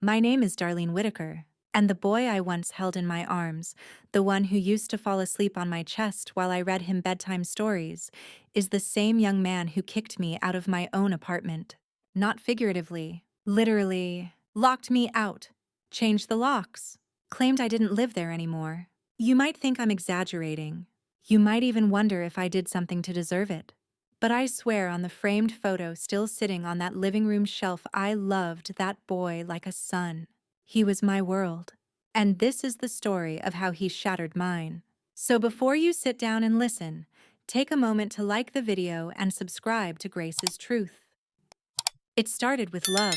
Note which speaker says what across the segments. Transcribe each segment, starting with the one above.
Speaker 1: My name is Darlene Whitaker, and the boy I once held in my arms, the one who used to fall asleep on my chest while I read him bedtime stories, is the same young man who kicked me out of my own apartment. Not figuratively, literally, locked me out, changed the locks, claimed I didn't live there anymore. You might think I'm exaggerating. You might even wonder if I did something to deserve it. But I swear on the framed photo still sitting on that living room shelf, I loved that boy like a son. He was my world. And this is the story of how he shattered mine. So before you sit down and listen, take a moment to like the video and subscribe to Grace's Truth. It started with love,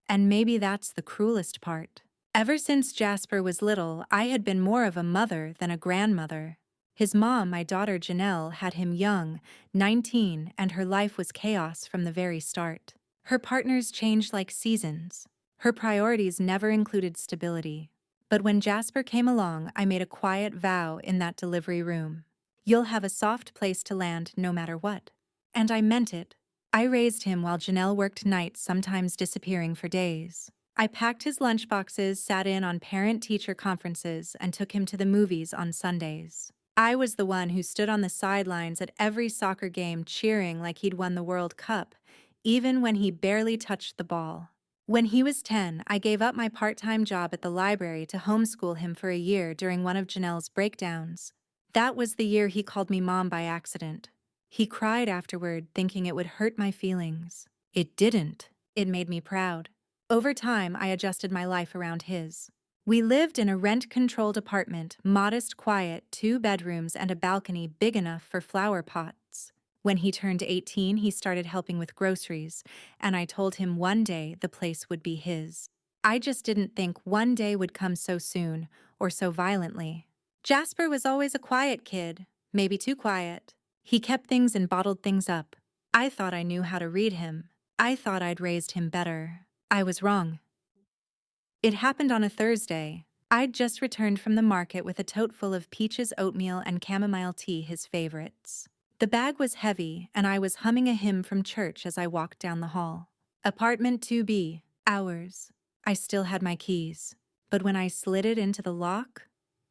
Speaker 1: and maybe that's the cruelest part. Ever since Jasper was little, I had been more of a mother than a grandmother. His mom, my daughter Janelle, had him young, 19, and her life was chaos from the very start. Her partners changed like seasons. Her priorities never included stability. But when Jasper came along, I made a quiet vow in that delivery room. You'll have a soft place to land no matter what. And I meant it. I raised him while Janelle worked nights, sometimes disappearing for days. I packed his lunchboxes, sat in on parent-teacher conferences, and took him to the movies on Sundays. I was the one who stood on the sidelines at every soccer game cheering like he'd won the World Cup, even when he barely touched the ball. When he was 10, I gave up my part-time job at the library to homeschool him for a year during one of Janelle's breakdowns. That was the year he called me mom by accident. He cried afterward, thinking it would hurt my feelings. It didn't. It made me proud. Over time, I adjusted my life around his. We lived in a rent-controlled apartment, modest, quiet, 2 bedrooms and a balcony big enough for flower pots. When he turned 18, he started helping with groceries, and I told him one day the place would be his. I just didn't think one day would come so soon, or so violently. Jasper was always a quiet kid, maybe too quiet. He kept things and bottled things up. I thought I knew how to read him. I thought I'd raised him better. I was wrong. It happened on a Thursday. I'd just returned from the market with a tote full of peaches, oatmeal, and chamomile tea, his favorites. The bag was heavy, and I was humming a hymn from church as I walked down the hall. Apartment 2B, ours. I still had my keys. But when I slid it into the lock,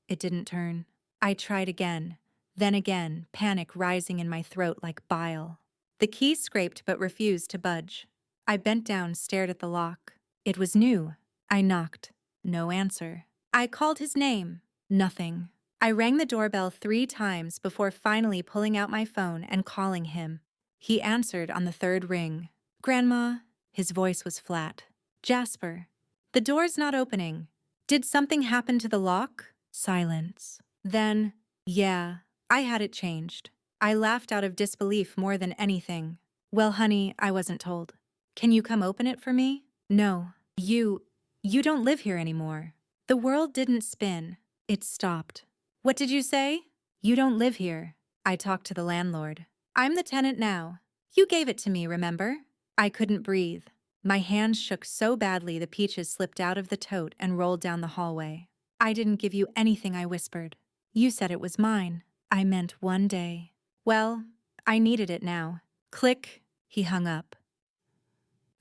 Speaker 1: it didn't turn. I tried again, then again, panic rising in my throat like bile. The key scraped but refused to budge. I bent down, stared at the lock. It was new. I knocked. No answer. I called his name. Nothing. I rang the doorbell 3 times before finally pulling out my phone and calling him. He answered on the 3rd ring. "Grandma." His voice was flat. "Jasper. The door's not opening. Did something happen to the lock?" Silence. Then, "Yeah, I had it changed." I laughed out of disbelief more than anything. "Well, honey, I wasn't told. Can you come open it for me?" "No. You don't live here anymore." The world didn't spin. It stopped. "What did you say?" "You don't live here." I talked to the landlord. "I'm the tenant now. You gave it to me, remember?" I couldn't breathe. My hands shook so badly the peaches slipped out of the tote and rolled down the hallway. "I didn't give you anything," I whispered. "You said it was mine." "I meant one day." "Well, I needed it now." Click. He hung up.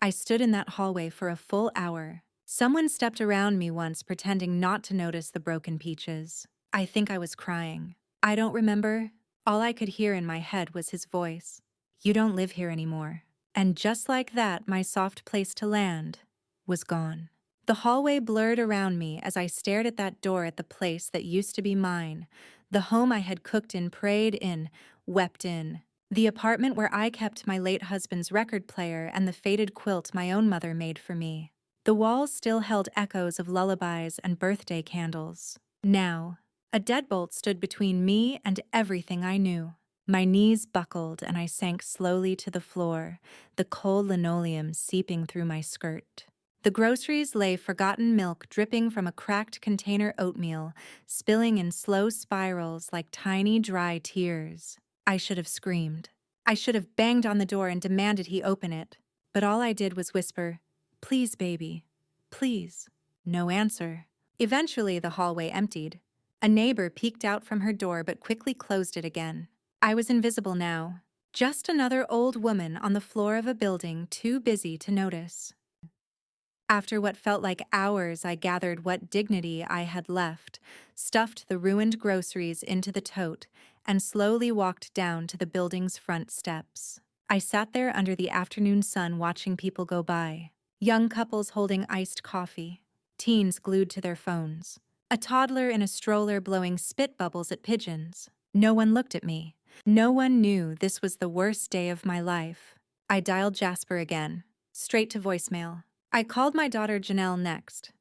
Speaker 1: I stood in that hallway for a full hour. Someone stepped around me once, pretending not to notice the broken peaches. I think I was crying. I don't remember. All I could hear in my head was his voice. "You don't live here anymore." And just like that, my soft place to land was gone. The hallway blurred around me as I stared at that door at the place that used to be mine, the home I had cooked in, prayed in, wept in. The apartment where I kept my late husband's record player and the faded quilt my own mother made for me. The walls still held echoes of lullabies and birthday candles. Now, a deadbolt stood between me and everything I knew. My knees buckled and I sank slowly to the floor, the cold linoleum seeping through my skirt. The groceries lay, forgotten milk dripping from a cracked container, oatmeal, spilling in slow spirals like tiny dry tears. I should have screamed. I should have banged on the door and demanded he open it. But all I did was whisper, "Please, baby. Please." No answer. Eventually, the hallway emptied. A neighbor peeked out from her door but quickly closed it again. I was invisible now. Just another old woman on the floor of a building, too busy to notice. After what felt like hours, I gathered what dignity I had left, stuffed the ruined groceries into the tote, and slowly walked down to the building's front steps. I sat there under the afternoon sun watching people go by. Young couples holding iced coffee, teens glued to their phones, a toddler in a stroller blowing spit bubbles at pigeons. No one looked at me. No one knew this was the worst day of my life. I dialed Jasper again, straight to voicemail. I called my daughter Janelle next.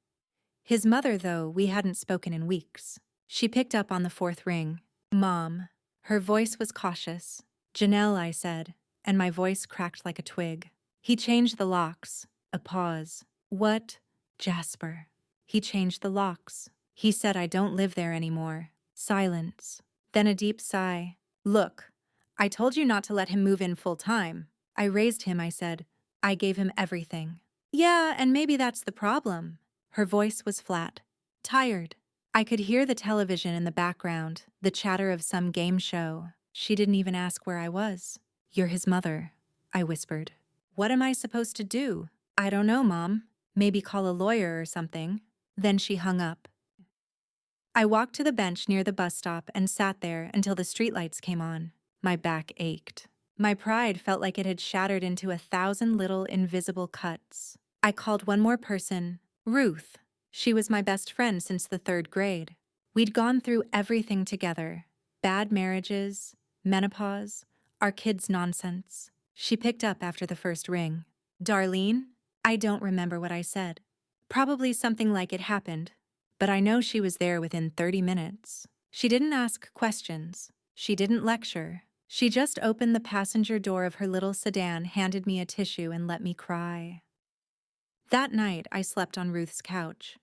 Speaker 1: His mother, though, we hadn't spoken in weeks. She picked up on the fourth ring. Mom. Her voice was cautious. Janelle, I said, and my voice cracked like a twig. He changed the locks. A pause. What? Jasper. He changed the locks. He said I don't live there anymore. Silence. Then a deep sigh. Look, I told you not to let him move in full time. I raised him, I said. I gave him everything. Yeah, and maybe that's the problem. Her voice was flat. Tired. I could hear the television in the background, the chatter of some game show. She didn't even ask where I was. You're his mother, I whispered. What am I supposed to do? I don't know, Mom. Maybe call a lawyer or something. Then she hung up. I walked to the bench near the bus stop and sat there until the streetlights came on. My back ached. My pride felt like it had shattered into 1,000 little invisible cuts. I called one more person, Ruth. She was my best friend since the 3rd grade. We'd gone through everything together. Bad marriages, menopause, our kids' nonsense. She picked up after the first ring. Darlene? I don't remember what I said. Probably something like it happened. But I know she was there within 30 minutes. She didn't ask questions. She didn't lecture. She just opened the passenger door of her little sedan, handed me a tissue, and let me cry. That night, I slept on Ruth's couch.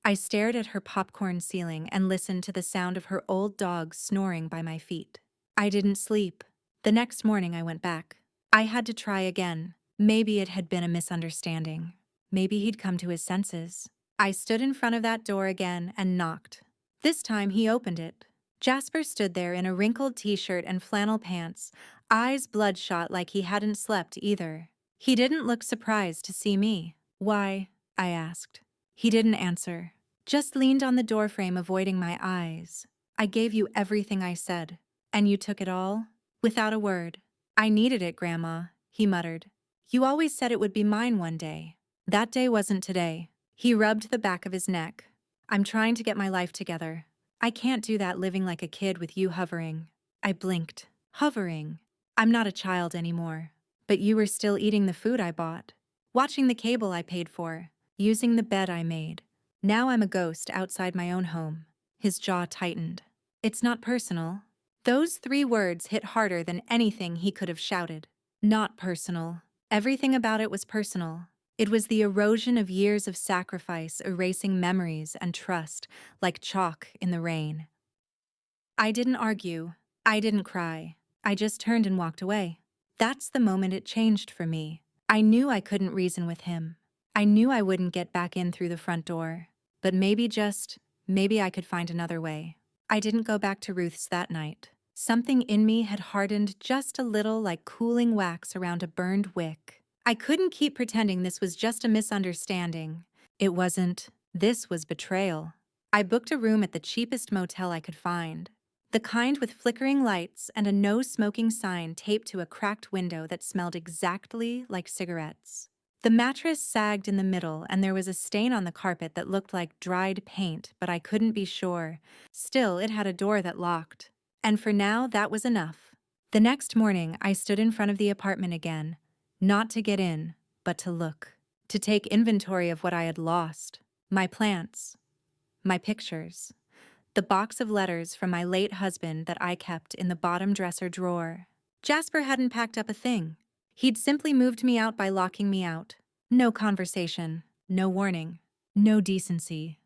Speaker 1: I stared at her popcorn ceiling and listened to the sound of her old dog snoring by my feet. I didn't sleep. The next morning, I went back. I had to try again. Maybe it had been a misunderstanding. Maybe he'd come to his senses. I stood in front of that door again and knocked. This time, he opened it. Jasper stood there in a wrinkled t-shirt and flannel pants, eyes bloodshot like he hadn't slept either. He didn't look surprised to see me. Why? I asked. He didn't answer, just leaned on the doorframe, avoiding my eyes. I gave you everything I said, and you took it all? Without a word. I needed it, Grandma, he muttered. You always said it would be mine one day. That day wasn't today. He rubbed the back of his neck. I'm trying to get my life together. I can't do that living like a kid with you hovering. I blinked. Hovering. I'm not a child anymore. But you were still eating the food I bought, watching the cable I paid for, using the bed I made. Now I'm a ghost outside my own home. His jaw tightened. It's not personal. Those 3 words hit harder than anything he could have shouted. Not personal. Everything about it was personal. It was the erosion of years of sacrifice, erasing memories and trust like chalk in the rain. I didn't argue. I didn't cry. I just turned and walked away. That's the moment it changed for me. I knew I couldn't reason with him. I knew I wouldn't get back in through the front door. But maybe I could find another way. I didn't go back to Ruth's that night. Something in me had hardened just a little, like cooling wax around a burned wick. I couldn't keep pretending this was just a misunderstanding. It wasn't. This was betrayal. I booked a room at the cheapest motel I could find. The kind with flickering lights and a no-smoking sign taped to a cracked window that smelled exactly like cigarettes. The mattress sagged in the middle, and there was a stain on the carpet that looked like dried paint, but I couldn't be sure. Still, it had a door that locked. And for now, that was enough. The next morning, I stood in front of the apartment again, not to get in, but to look, to take inventory of what I had lost. My plants, my pictures, the box of letters from my late husband that I kept in the bottom dresser drawer. Jasper hadn't packed up a thing. He'd simply moved me out by locking me out. No conversation, no warning, no decency.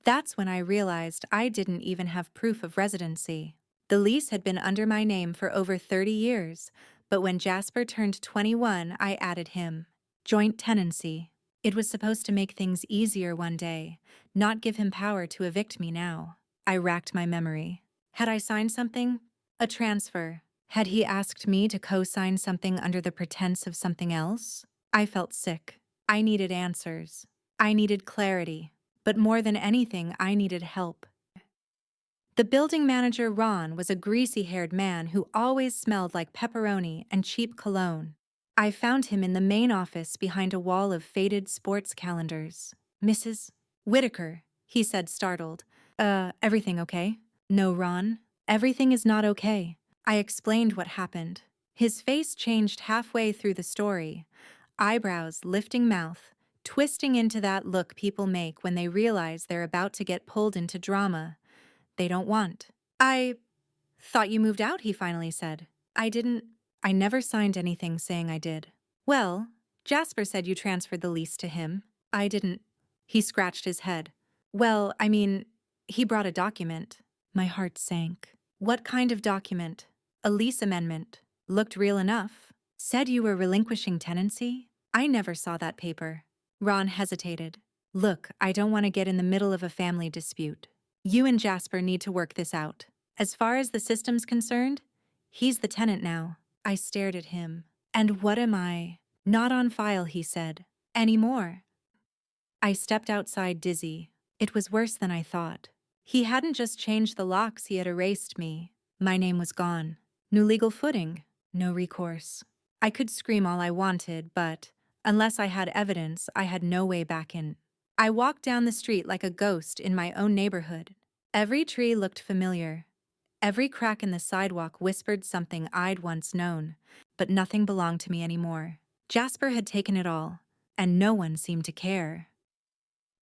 Speaker 1: That's when I realized I didn't even have proof of residency. The lease had been under my name for over 30 years, but when Jasper turned 21, I added him. Joint tenancy. It was supposed to make things easier one day, not give him power to evict me now. I racked my memory. Had I signed something? A transfer. Had he asked me to co-sign something under the pretense of something else? I felt sick. I needed answers. I needed clarity. But more than anything, I needed help. The building manager, Ron, was a greasy-haired man who always smelled like pepperoni and cheap cologne. I found him in the main office behind a wall of faded sports calendars. "Mrs. Whitaker," he said, startled. Everything okay?" "No, Ron. Everything is not okay." I explained what happened. His face changed halfway through the story. Eyebrows lifting, mouth twisting into that look people make when they realize they're about to get pulled into drama they don't want. "I thought you moved out," he finally said. "I didn't. I never signed anything saying I did." "Well, Jasper said you transferred the lease to him." "I didn't." He scratched his head. "Well, I mean, he brought a document." My heart sank. "What kind of document?" "A lease amendment. Looked real enough. Said you were relinquishing tenancy." "I never saw that paper." Ron hesitated. "Look, I don't want to get in the middle of a family dispute. You and Jasper need to work this out. As far as the system's concerned, he's the tenant now." I stared at him. "And what am I?" "Not on file," he said. "Anymore." I stepped outside, dizzy. It was worse than I thought. He hadn't just changed the locks, he had erased me. My name was gone. New legal footing. No recourse. I could scream all I wanted, but unless I had evidence, I had no way back in. I walked down the street like a ghost in my own neighborhood. Every tree looked familiar. Every crack in the sidewalk whispered something I'd once known, but nothing belonged to me anymore. Jasper had taken it all, and no one seemed to care.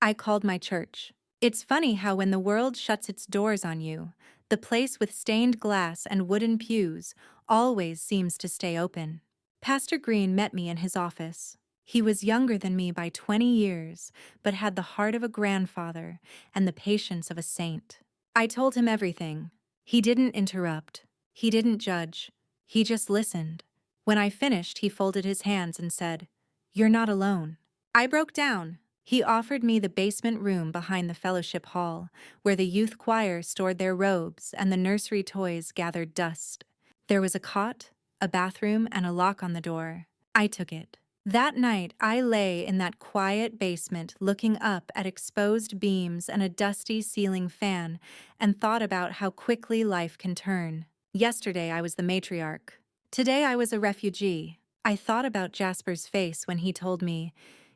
Speaker 1: I called my church. It's funny how when the world shuts its doors on you, the place with stained glass and wooden pews always seems to stay open. Pastor Green met me in his office. He was younger than me by 20 years, but had the heart of a grandfather and the patience of a saint. I told him everything. He didn't interrupt. He didn't judge. He just listened. When I finished, he folded his hands and said, "You're not alone." I broke down. He offered me the basement room behind the fellowship hall, where the youth choir stored their robes and the nursery toys gathered dust. There was a cot, a bathroom, and a lock on the door. I took it. That night, I lay in that quiet basement looking up at exposed beams and a dusty ceiling fan and thought about how quickly life can turn. Yesterday, I was the matriarch. Today, I was a refugee. I thought about Jasper's face when he told me,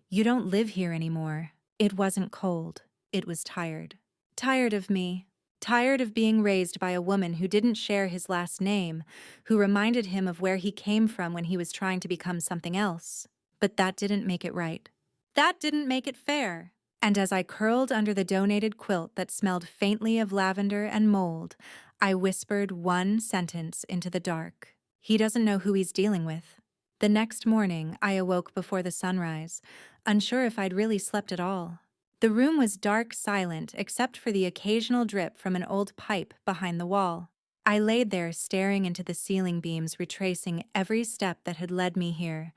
Speaker 1: "You don't live here anymore." It wasn't cold. It was tired. Tired of me. Tired of being raised by a woman who didn't share his last name, who reminded him of where he came from when he was trying to become something else. But that didn't make it right. That didn't make it fair. And as I curled under the donated quilt that smelled faintly of lavender and mold, I whispered one sentence into the dark. He doesn't know who he's dealing with. The next morning, I awoke before the sunrise, unsure if I'd really slept at all. The room was dark, silent, except for the occasional drip from an old pipe behind the wall. I laid there staring into the ceiling beams, retracing every step that had led me here,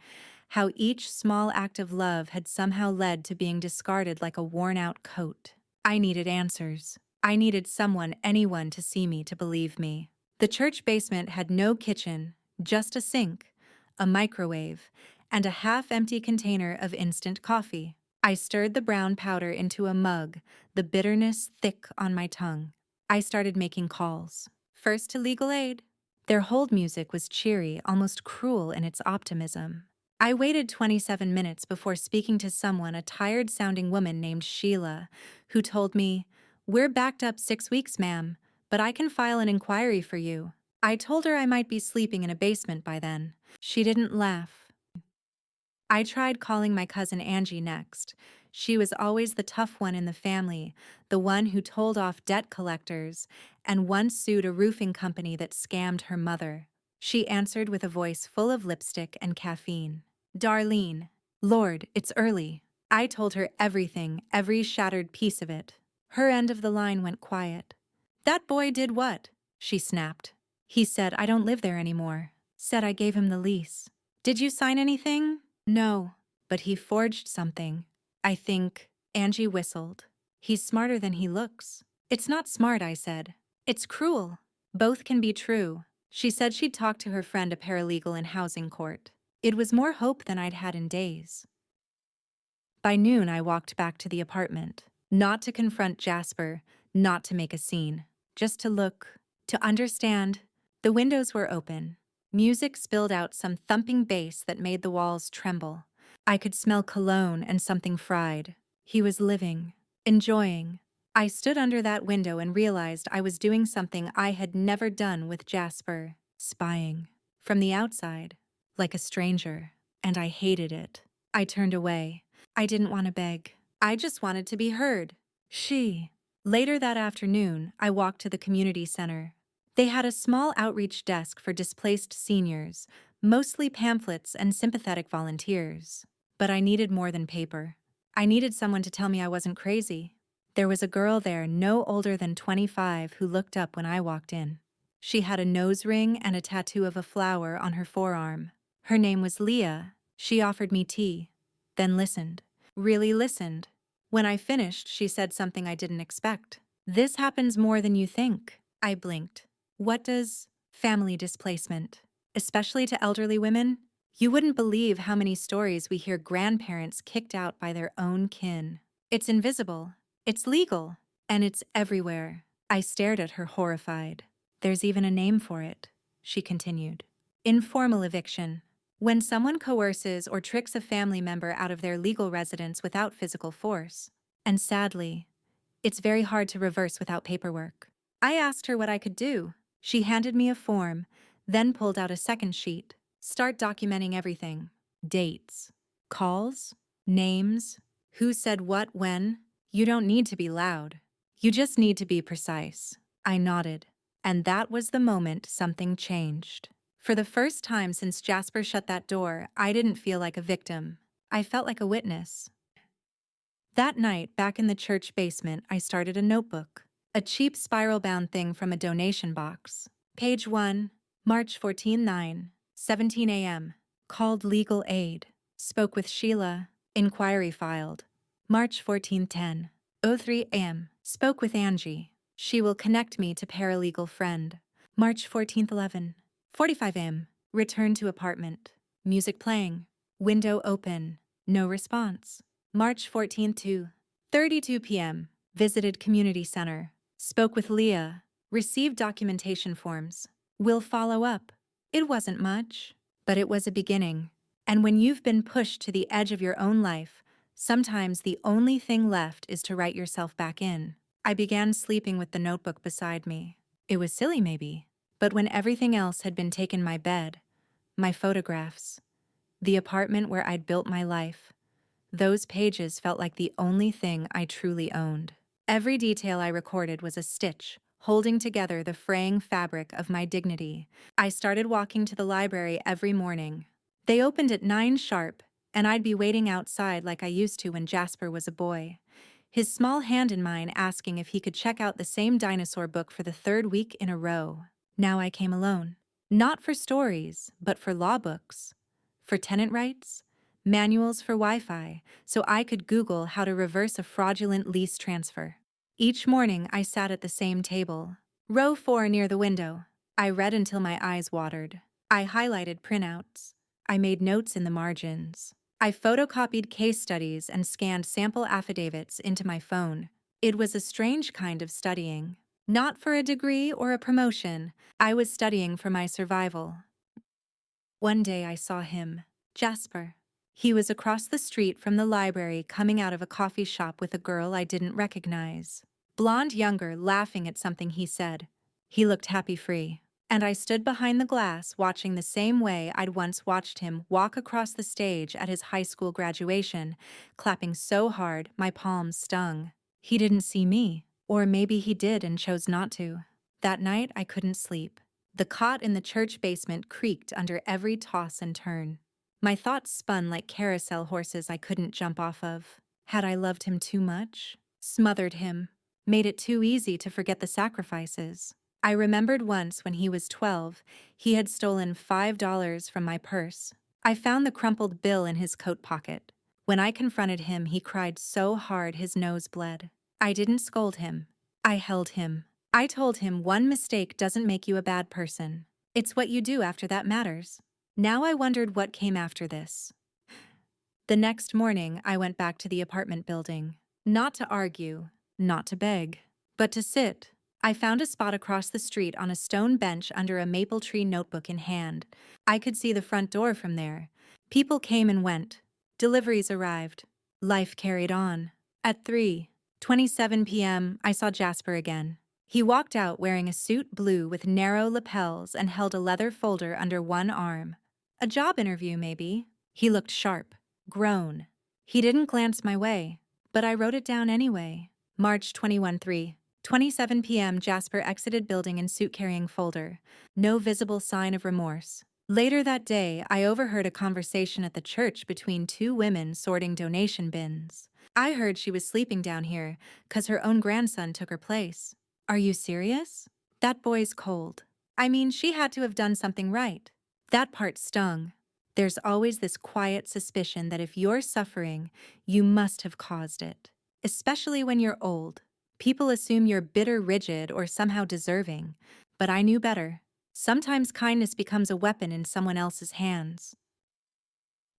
Speaker 1: how each small act of love had somehow led to being discarded like a worn-out coat. I needed answers. I needed someone, anyone, to see me, to believe me. The church basement had no kitchen, just a sink, a microwave, and a half-empty container of instant coffee. I stirred the brown powder into a mug, the bitterness thick on my tongue. I started making calls. First to legal aid. Their hold music was cheery, almost cruel in its optimism. I waited 27 minutes before speaking to someone, a tired-sounding woman named Sheila, who told me, "We're backed up 6 weeks, ma'am, but I can file an inquiry for you." I told her I might be sleeping in a basement by then. She didn't laugh. I tried calling my cousin Angie next. She was always the tough one in the family, the one who told off debt collectors, and once sued a roofing company that scammed her mother. She answered with a voice full of lipstick and caffeine. "Darlene." "Lord, it's early." I told her everything, every shattered piece of it. Her end of the line went quiet. "That boy did what?" she snapped. "He said I don't live there anymore. Said I gave him the lease." "Did you sign anything?" "No, but he forged something. I think." Angie whistled. "He's smarter than he looks." "It's not smart," I said. "It's cruel." "Both can be true." She said she'd talked to her friend, a paralegal in housing court. It was more hope than I'd had in days. By noon, I walked back to the apartment. Not to confront Jasper, not to make a scene. Just to look, to understand. The windows were open. Music spilled out some thumping bass that made the walls tremble. I could smell cologne and something fried. He was living, enjoying. I stood under that window and realized I was doing something I had never done with Jasper, spying. From the outside, like a stranger. And I hated it. I turned away. I didn't want to beg. I just wanted to be heard. Later that afternoon, I walked to the community center. They had a small outreach desk for displaced seniors, mostly pamphlets and sympathetic volunteers. But I needed more than paper. I needed someone to tell me I wasn't crazy. There was a girl there no older than 25 who looked up when I walked in. She had a nose ring and a tattoo of a flower on her forearm. Her name was Leah. She offered me tea, then listened. Really listened. When I finished, she said something I didn't expect. "This happens more than you think." I blinked. "What does family displacement, especially to elderly women? You wouldn't believe how many stories we hear grandparents kicked out by their own kin. It's invisible, it's legal, and it's everywhere." I stared at her horrified. "There's even a name for it," she continued. "Informal eviction. When someone coerces or tricks a family member out of their legal residence without physical force. And sadly, it's very hard to reverse without paperwork." I asked her what I could do. She handed me a form, then pulled out a second sheet. "Start documenting everything. Dates, calls, names, who said what when. You don't need to be loud. You just need to be precise." I nodded. And that was the moment something changed. For the first time since Jasper shut that door, I didn't feel like a victim. I felt like a witness. That night, back in the church basement, I started a notebook. A cheap spiral-bound thing from a donation box. Page 1, March 14, 17 a.m. Called legal aid. Spoke with Sheila. Inquiry filed. March 14, 03 a.m. Spoke with Angie. She will connect me to paralegal friend. March 14, 11:45 a.m. Return to apartment. Music playing. Window open. No response. March 14, 2:32 p.m. Visited community center. Spoke with Leah. Received documentation forms. Will follow up. It wasn't much, but it was a beginning. And when you've been pushed to the edge of your own life, sometimes the only thing left is to write yourself back in. I began sleeping with the notebook beside me. It was silly maybe, but when everything else had been taken, my bed, my photographs, the apartment where I'd built my life, those pages felt like the only thing I truly owned. Every detail I recorded was a stitch, holding together the fraying fabric of my dignity. I started walking to the library every morning. They opened at 9 sharp, and I'd be waiting outside like I used to when Jasper was a boy. His small hand in mine asking if he could check out the same dinosaur book for the 3rd week in a row. Now I came alone. Not for stories, but for law books. For tenant rights, manuals for Wi-Fi, so I could Google how to reverse a fraudulent lease transfer. Each morning I sat at the same table. Row 4 near the window. I read until my eyes watered. I highlighted printouts. I made notes in the margins. I photocopied case studies and scanned sample affidavits into my phone. It was a strange kind of studying. Not for a degree or a promotion. I was studying for my survival. One day I saw him, Jasper. He was across the street from the library, coming out of a coffee shop with a girl I didn't recognize. Blonde younger, laughing at something he said. He looked happy-free. And I stood behind the glass watching the same way I'd once watched him walk across the stage at his high school graduation, clapping so hard my palms stung. He didn't see me, or maybe he did and chose not to. That night I couldn't sleep. The cot in the church basement creaked under every toss and turn. My thoughts spun like carousel horses I couldn't jump off of. Had I loved him too much? Smothered him? Made it too easy to forget the sacrifices? I remembered once when he was 12, he had stolen $5 from my purse. I found the crumpled bill in his coat pocket. When I confronted him, he cried so hard his nose bled. I didn't scold him. I held him. I told him one mistake doesn't make you a bad person. It's what you do after that matters. Now I wondered what came after this. The next morning, I went back to the apartment building. Not to argue, not to beg, but to sit. I found a spot across the street on a stone bench under a maple tree, notebook in hand. I could see the front door from there. People came and went. Deliveries arrived. Life carried on. At 3:27 p.m., I saw Jasper again. He walked out wearing a suit blue with narrow lapels and held a leather folder under one arm. A job interview, maybe. He looked sharp, grown. He didn't glance my way, but I wrote it down anyway. March 21, 3:27 p.m. Jasper exited building in suit-carrying folder. No visible sign of remorse. Later that day, I overheard a conversation at the church between two women sorting donation bins. I heard she was sleeping down here 'cause her own grandson took her place. Are you serious? That boy's cold. I mean, she had to have done something right. That part stung. There's always this quiet suspicion that if you're suffering, you must have caused it. Especially when you're old. People assume you're bitter, rigid, or somehow deserving. But I knew better. Sometimes kindness becomes a weapon in someone else's hands.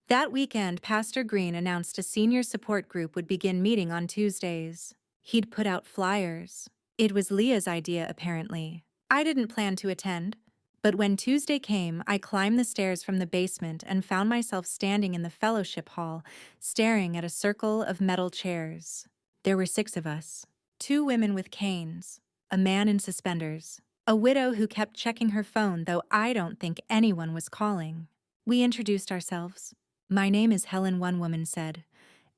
Speaker 1: That weekend, Pastor Green announced a senior support group would begin meeting on Tuesdays. He'd put out flyers. It was Leah's idea, apparently. I didn't plan to attend. But when Tuesday came, I climbed the stairs from the basement and found myself standing in the fellowship hall, staring at a circle of metal chairs. There were 6 of us. 2 women with canes, a man in suspenders, a widow who kept checking her phone, though I don't think anyone was calling. We introduced ourselves. "My name is Helen," one woman said,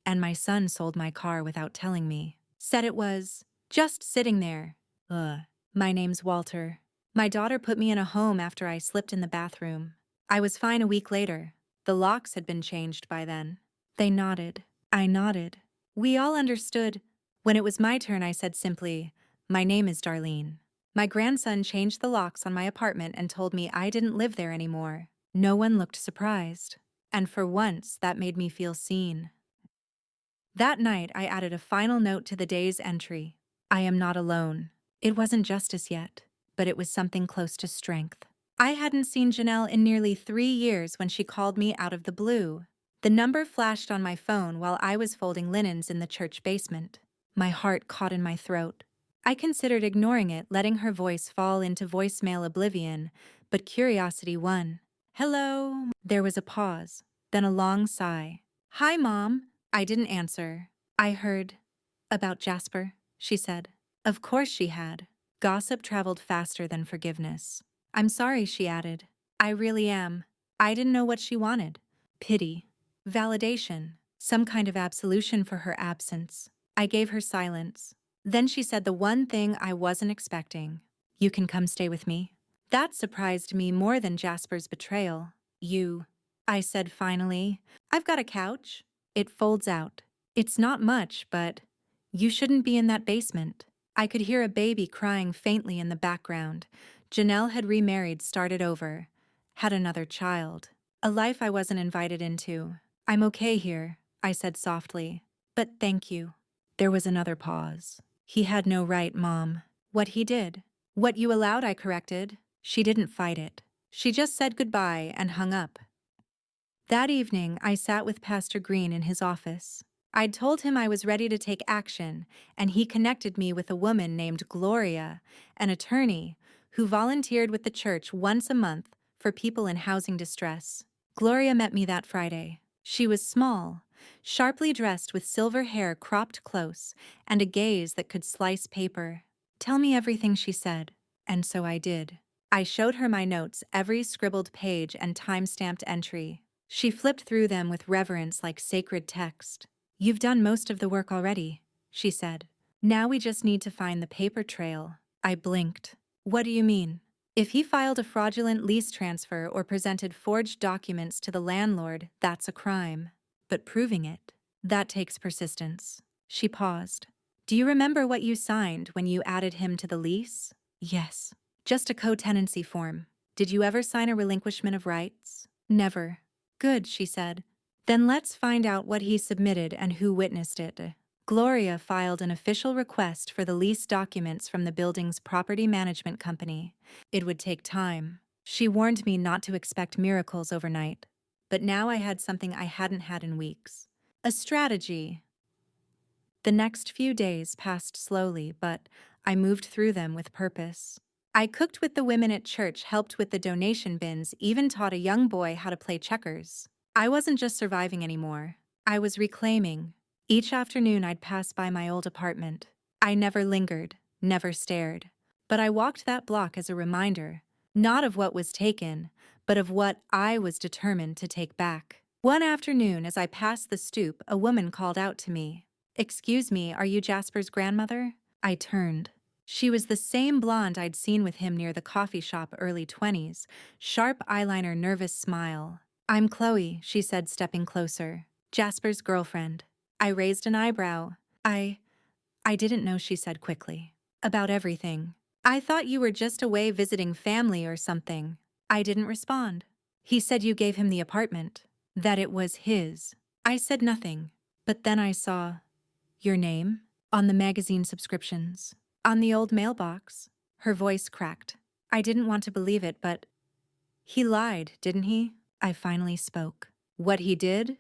Speaker 1: "and my son sold my car without telling me. Said it was just sitting there." My name's Walter. My daughter put me in a home after I slipped in the bathroom. I was fine a week later. The locks had been changed by then. They nodded. I nodded. We all understood. When it was my turn, I said simply, "My name is Darlene. My grandson changed the locks on my apartment and told me I didn't live there anymore." No one looked surprised. And for once, that made me feel seen. That night, I added a final note to the day's entry. I am not alone. It wasn't justice yet, but it was something close to strength. I hadn't seen Janelle in nearly 3 years when she called me out of the blue. The number flashed on my phone while I was folding linens in the church basement. My heart caught in my throat. I considered ignoring it, letting her voice fall into voicemail oblivion, but curiosity won. "Hello." There was a pause, then a long sigh. "Hi, Mom." I didn't answer. "I heard about Jasper," she said. Of course she had. Gossip traveled faster than forgiveness. "I'm sorry," she added. "I really am." I didn't know what she wanted. Pity. Validation. Some kind of absolution for her absence. I gave her silence. Then she said the one thing I wasn't expecting. "You can come stay with me." That surprised me more than Jasper's betrayal. "You," I said finally. "I've got a couch. It folds out. It's not much, but you shouldn't be in that basement." I could hear a baby crying faintly in the background. Janelle had remarried, started over, had another child. A life I wasn't invited into. "I'm okay here," I said softly. "But thank you." There was another pause. "He had no right, Mom." "What he did." "What you allowed," I corrected. She didn't fight it. She just said goodbye and hung up. That evening, I sat with Pastor Green in his office. I'd told him I was ready to take action, and he connected me with a woman named Gloria, an attorney, who volunteered with the church once a month for people in housing distress. Gloria met me that Friday. She was small, sharply dressed with silver hair cropped close, and a gaze that could slice paper. "Tell me everything," she said. And so I did. I showed her my notes, every scribbled page and time-stamped entry. She flipped through them with reverence like sacred text. "You've done most of the work already," she said. "Now we just need to find the paper trail." I blinked. "What do you mean?" "If he filed a fraudulent lease transfer or presented forged documents to the landlord, that's a crime. But proving it, that takes persistence." She paused. "Do you remember what you signed when you added him to the lease?" "Yes. Just a co-tenancy form. Did you ever sign a relinquishment of rights?" "Never." "Good," she said. "Then let's find out what he submitted and who witnessed it." Gloria filed an official request for the lease documents from the building's property management company. It would take time. She warned me not to expect miracles overnight. but now I had something I hadn't had in weeks. A strategy. The next few days passed slowly, but I moved through them with purpose. I cooked with the women at church, helped with the donation bins, even taught a young boy how to play checkers. I wasn't just surviving anymore. I was reclaiming. Each afternoon I'd pass by my old apartment. I never lingered, never stared. But I walked that block as a reminder, not of what was taken, but of what I was determined to take back. One afternoon, as I passed the stoop, a woman called out to me. "Excuse me, are you Jasper's grandmother?" I turned. She was the same blonde I'd seen with him near the coffee shop, early 20s, sharp eyeliner, nervous smile. "I'm Chloe," she said, stepping closer. "Jasper's girlfriend." I raised an eyebrow. I didn't know," she said quickly. "About everything. I thought you were just away visiting family or something." I didn't respond. "He said you gave him the apartment, that it was his." I said nothing, but then I saw your name on the magazine subscriptions, on the old mailbox. Her voice cracked. I didn't want to believe it, but he lied, didn't he? I finally spoke. What he did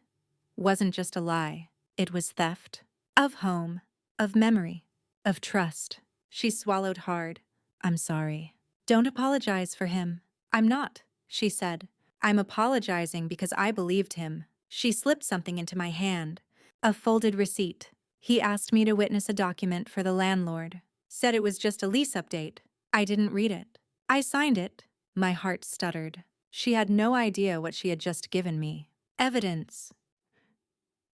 Speaker 1: wasn't just a lie. It was theft. Of home, of memory, of trust. She swallowed hard. "I'm sorry." "Don't apologize for him." "I'm not," she said. "I'm apologizing because I believed him." She slipped something into my hand. A folded receipt. "He asked me to witness a document for the landlord. Said it was just a lease update." I didn't read it. I signed it. My heart stuttered. She had no idea what she had just given me. Evidence.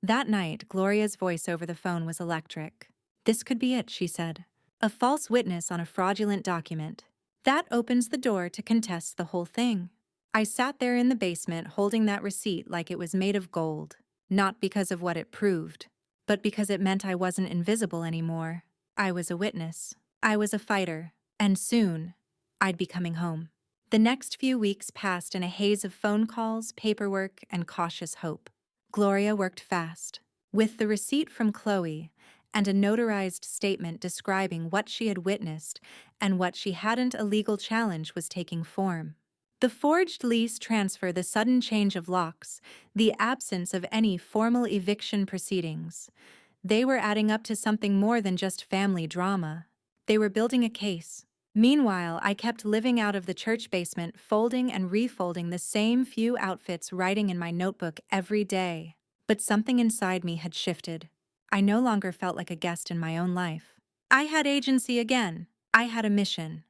Speaker 1: That night, Gloria's voice over the phone was electric. "This could be it," she said. "A false witness on a fraudulent document. That opens the door to contest the whole thing." I sat there in the basement holding that receipt like it was made of gold. Not because of what it proved, but because it meant I wasn't invisible anymore. I was a witness. I was a fighter. And soon, I'd be coming home. The next few weeks passed in a haze of phone calls, paperwork, and cautious hope. Gloria worked fast. With the receipt from Chloe and a notarized statement describing what she had witnessed and what she hadn't, a legal challenge was taking form. The forged lease transfer, the sudden change of locks, the absence of any formal eviction proceedings. They were adding up to something more than just family drama. They were building a case. Meanwhile, I kept living out of the church basement, folding and refolding the same few outfits, writing in my notebook every day. But something inside me had shifted. I no longer felt like a guest in my own life. I had agency again. I had a mission.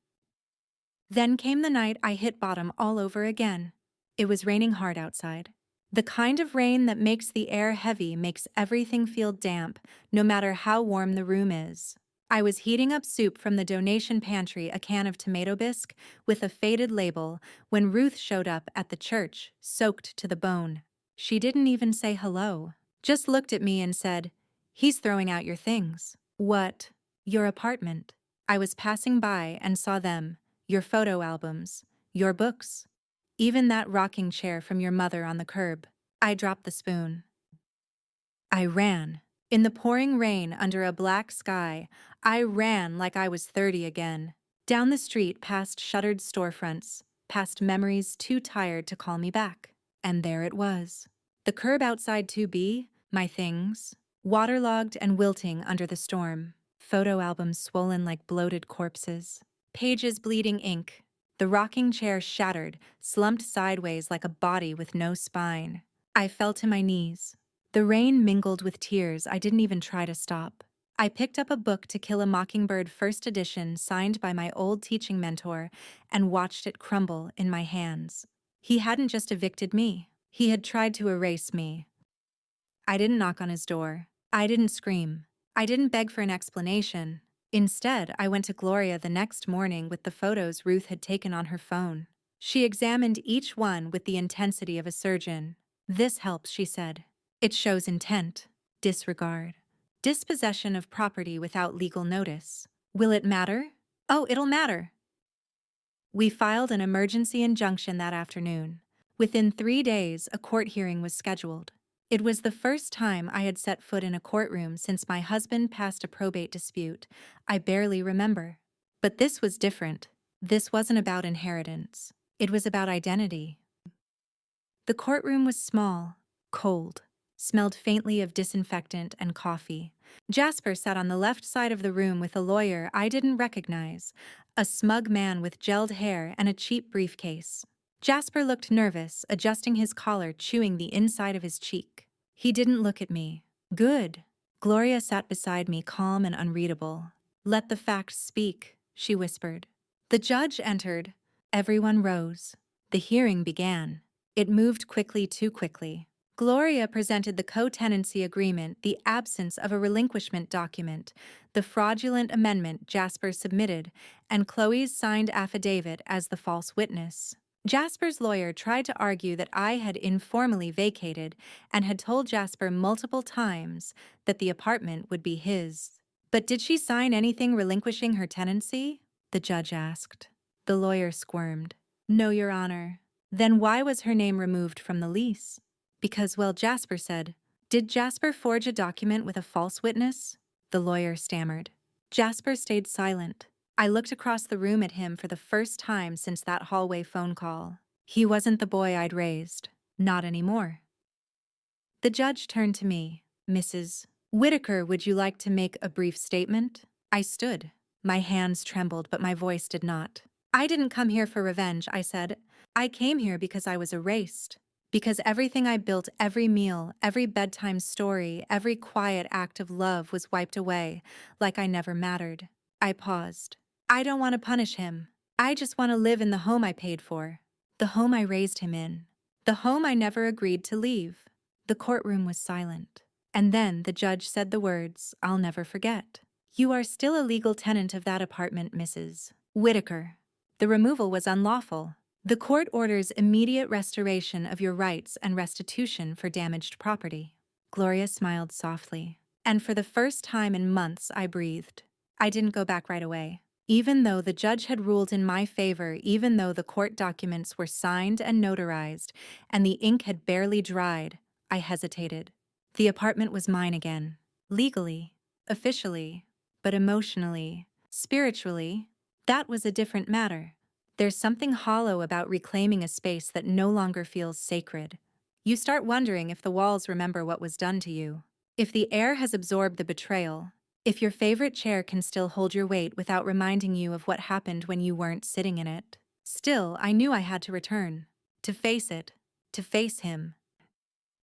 Speaker 1: Then came the night I hit bottom all over again. It was raining hard outside. The kind of rain that makes the air heavy, makes everything feel damp, no matter how warm the room is. I was heating up soup from the donation pantry, a can of tomato bisque with a faded label, when Ruth showed up at the church, soaked to the bone. She didn't even say hello, just looked at me and said, "He's throwing out your things." "What?" "Your apartment." I was passing by and saw them. "Your photo albums, your books, even that rocking chair from your mother on the curb." I dropped the spoon. I ran. In the pouring rain, under a black sky, I ran like I was 30 again. Down the street, past shuttered storefronts, past memories too tired to call me back. And there it was. The curb outside 2B, my things, waterlogged and wilting under the storm. Photo albums swollen like bloated corpses. Pages bleeding ink. The rocking chair shattered, slumped sideways like a body with no spine. I fell to my knees. The rain mingled with tears. I didn't even try to stop. I picked up a book, To Kill a Mockingbird, first edition, signed by my old teaching mentor, and watched it crumble in my hands. He hadn't just evicted me. He had tried to erase me. I didn't knock on his door. I didn't scream. I didn't beg for an explanation. Instead, I went to Gloria the next morning with the photos Ruth had taken on her phone. She examined each one with the intensity of a surgeon. "This helps," she said. "It shows intent, disregard, dispossession of property without legal notice. Will it matter?" "Oh, it'll matter." We filed an emergency injunction that afternoon. Within 3 days, a court hearing was scheduled. It was the first time I had set foot in a courtroom since my husband passed a probate dispute. I barely remember. But this was different. This wasn't about inheritance. It was about identity. The courtroom was small, cold, smelled faintly of disinfectant and coffee. Jasper sat on the left side of the room with a lawyer I didn't recognize, a smug man with gelled hair and a cheap briefcase. Jasper looked nervous, adjusting his collar, chewing the inside of his cheek. He didn't look at me. Good. Gloria sat beside me, calm and unreadable. "Let the facts speak," she whispered. The judge entered. Everyone rose. The hearing began. It moved quickly, too quickly. Gloria presented the co-tenancy agreement, the absence of a relinquishment document, the fraudulent amendment Jasper submitted, and Chloe's signed affidavit as the false witness. Jasper's lawyer tried to argue that I had informally vacated and had told Jasper multiple times that the apartment would be his. "But did she sign anything relinquishing her tenancy?" the judge asked. The lawyer squirmed. "No, Your Honor." "Then why was her name removed from the lease?" "Because, well," Jasper said. "Did Jasper forge a document with a false witness?" the lawyer stammered. Jasper stayed silent. I looked across the room at him for the first time since that hallway phone call. He wasn't the boy I'd raised. Not anymore. The judge turned to me. "Mrs. Whitaker, would you like to make a brief statement?" I stood. My hands trembled, but my voice did not. "I didn't come here for revenge," I said. "I came here because I was erased. Because everything I built, every meal, every bedtime story, every quiet act of love was wiped away, like I never mattered." I paused. "I don't want to punish him. I just want to live in the home I paid for. The home I raised him in. The home I never agreed to leave." The courtroom was silent. And then the judge said the words I'll never forget. "You are still a legal tenant of that apartment, Mrs. Whitaker. The removal was unlawful. The court orders immediate restoration of your rights and restitution for damaged property." Gloria smiled softly. And for the first time in months, I breathed. I didn't go back right away. Even though the judge had ruled in my favor, even though the court documents were signed and notarized, and the ink had barely dried, I hesitated. The apartment was mine again. Legally, officially, but emotionally, spiritually, that was a different matter. There's something hollow about reclaiming a space that no longer feels sacred. You start wondering if the walls remember what was done to you, if the air has absorbed the betrayal, if your favorite chair can still hold your weight without reminding you of what happened when you weren't sitting in it. Still, I knew I had to return, to face it, to face him.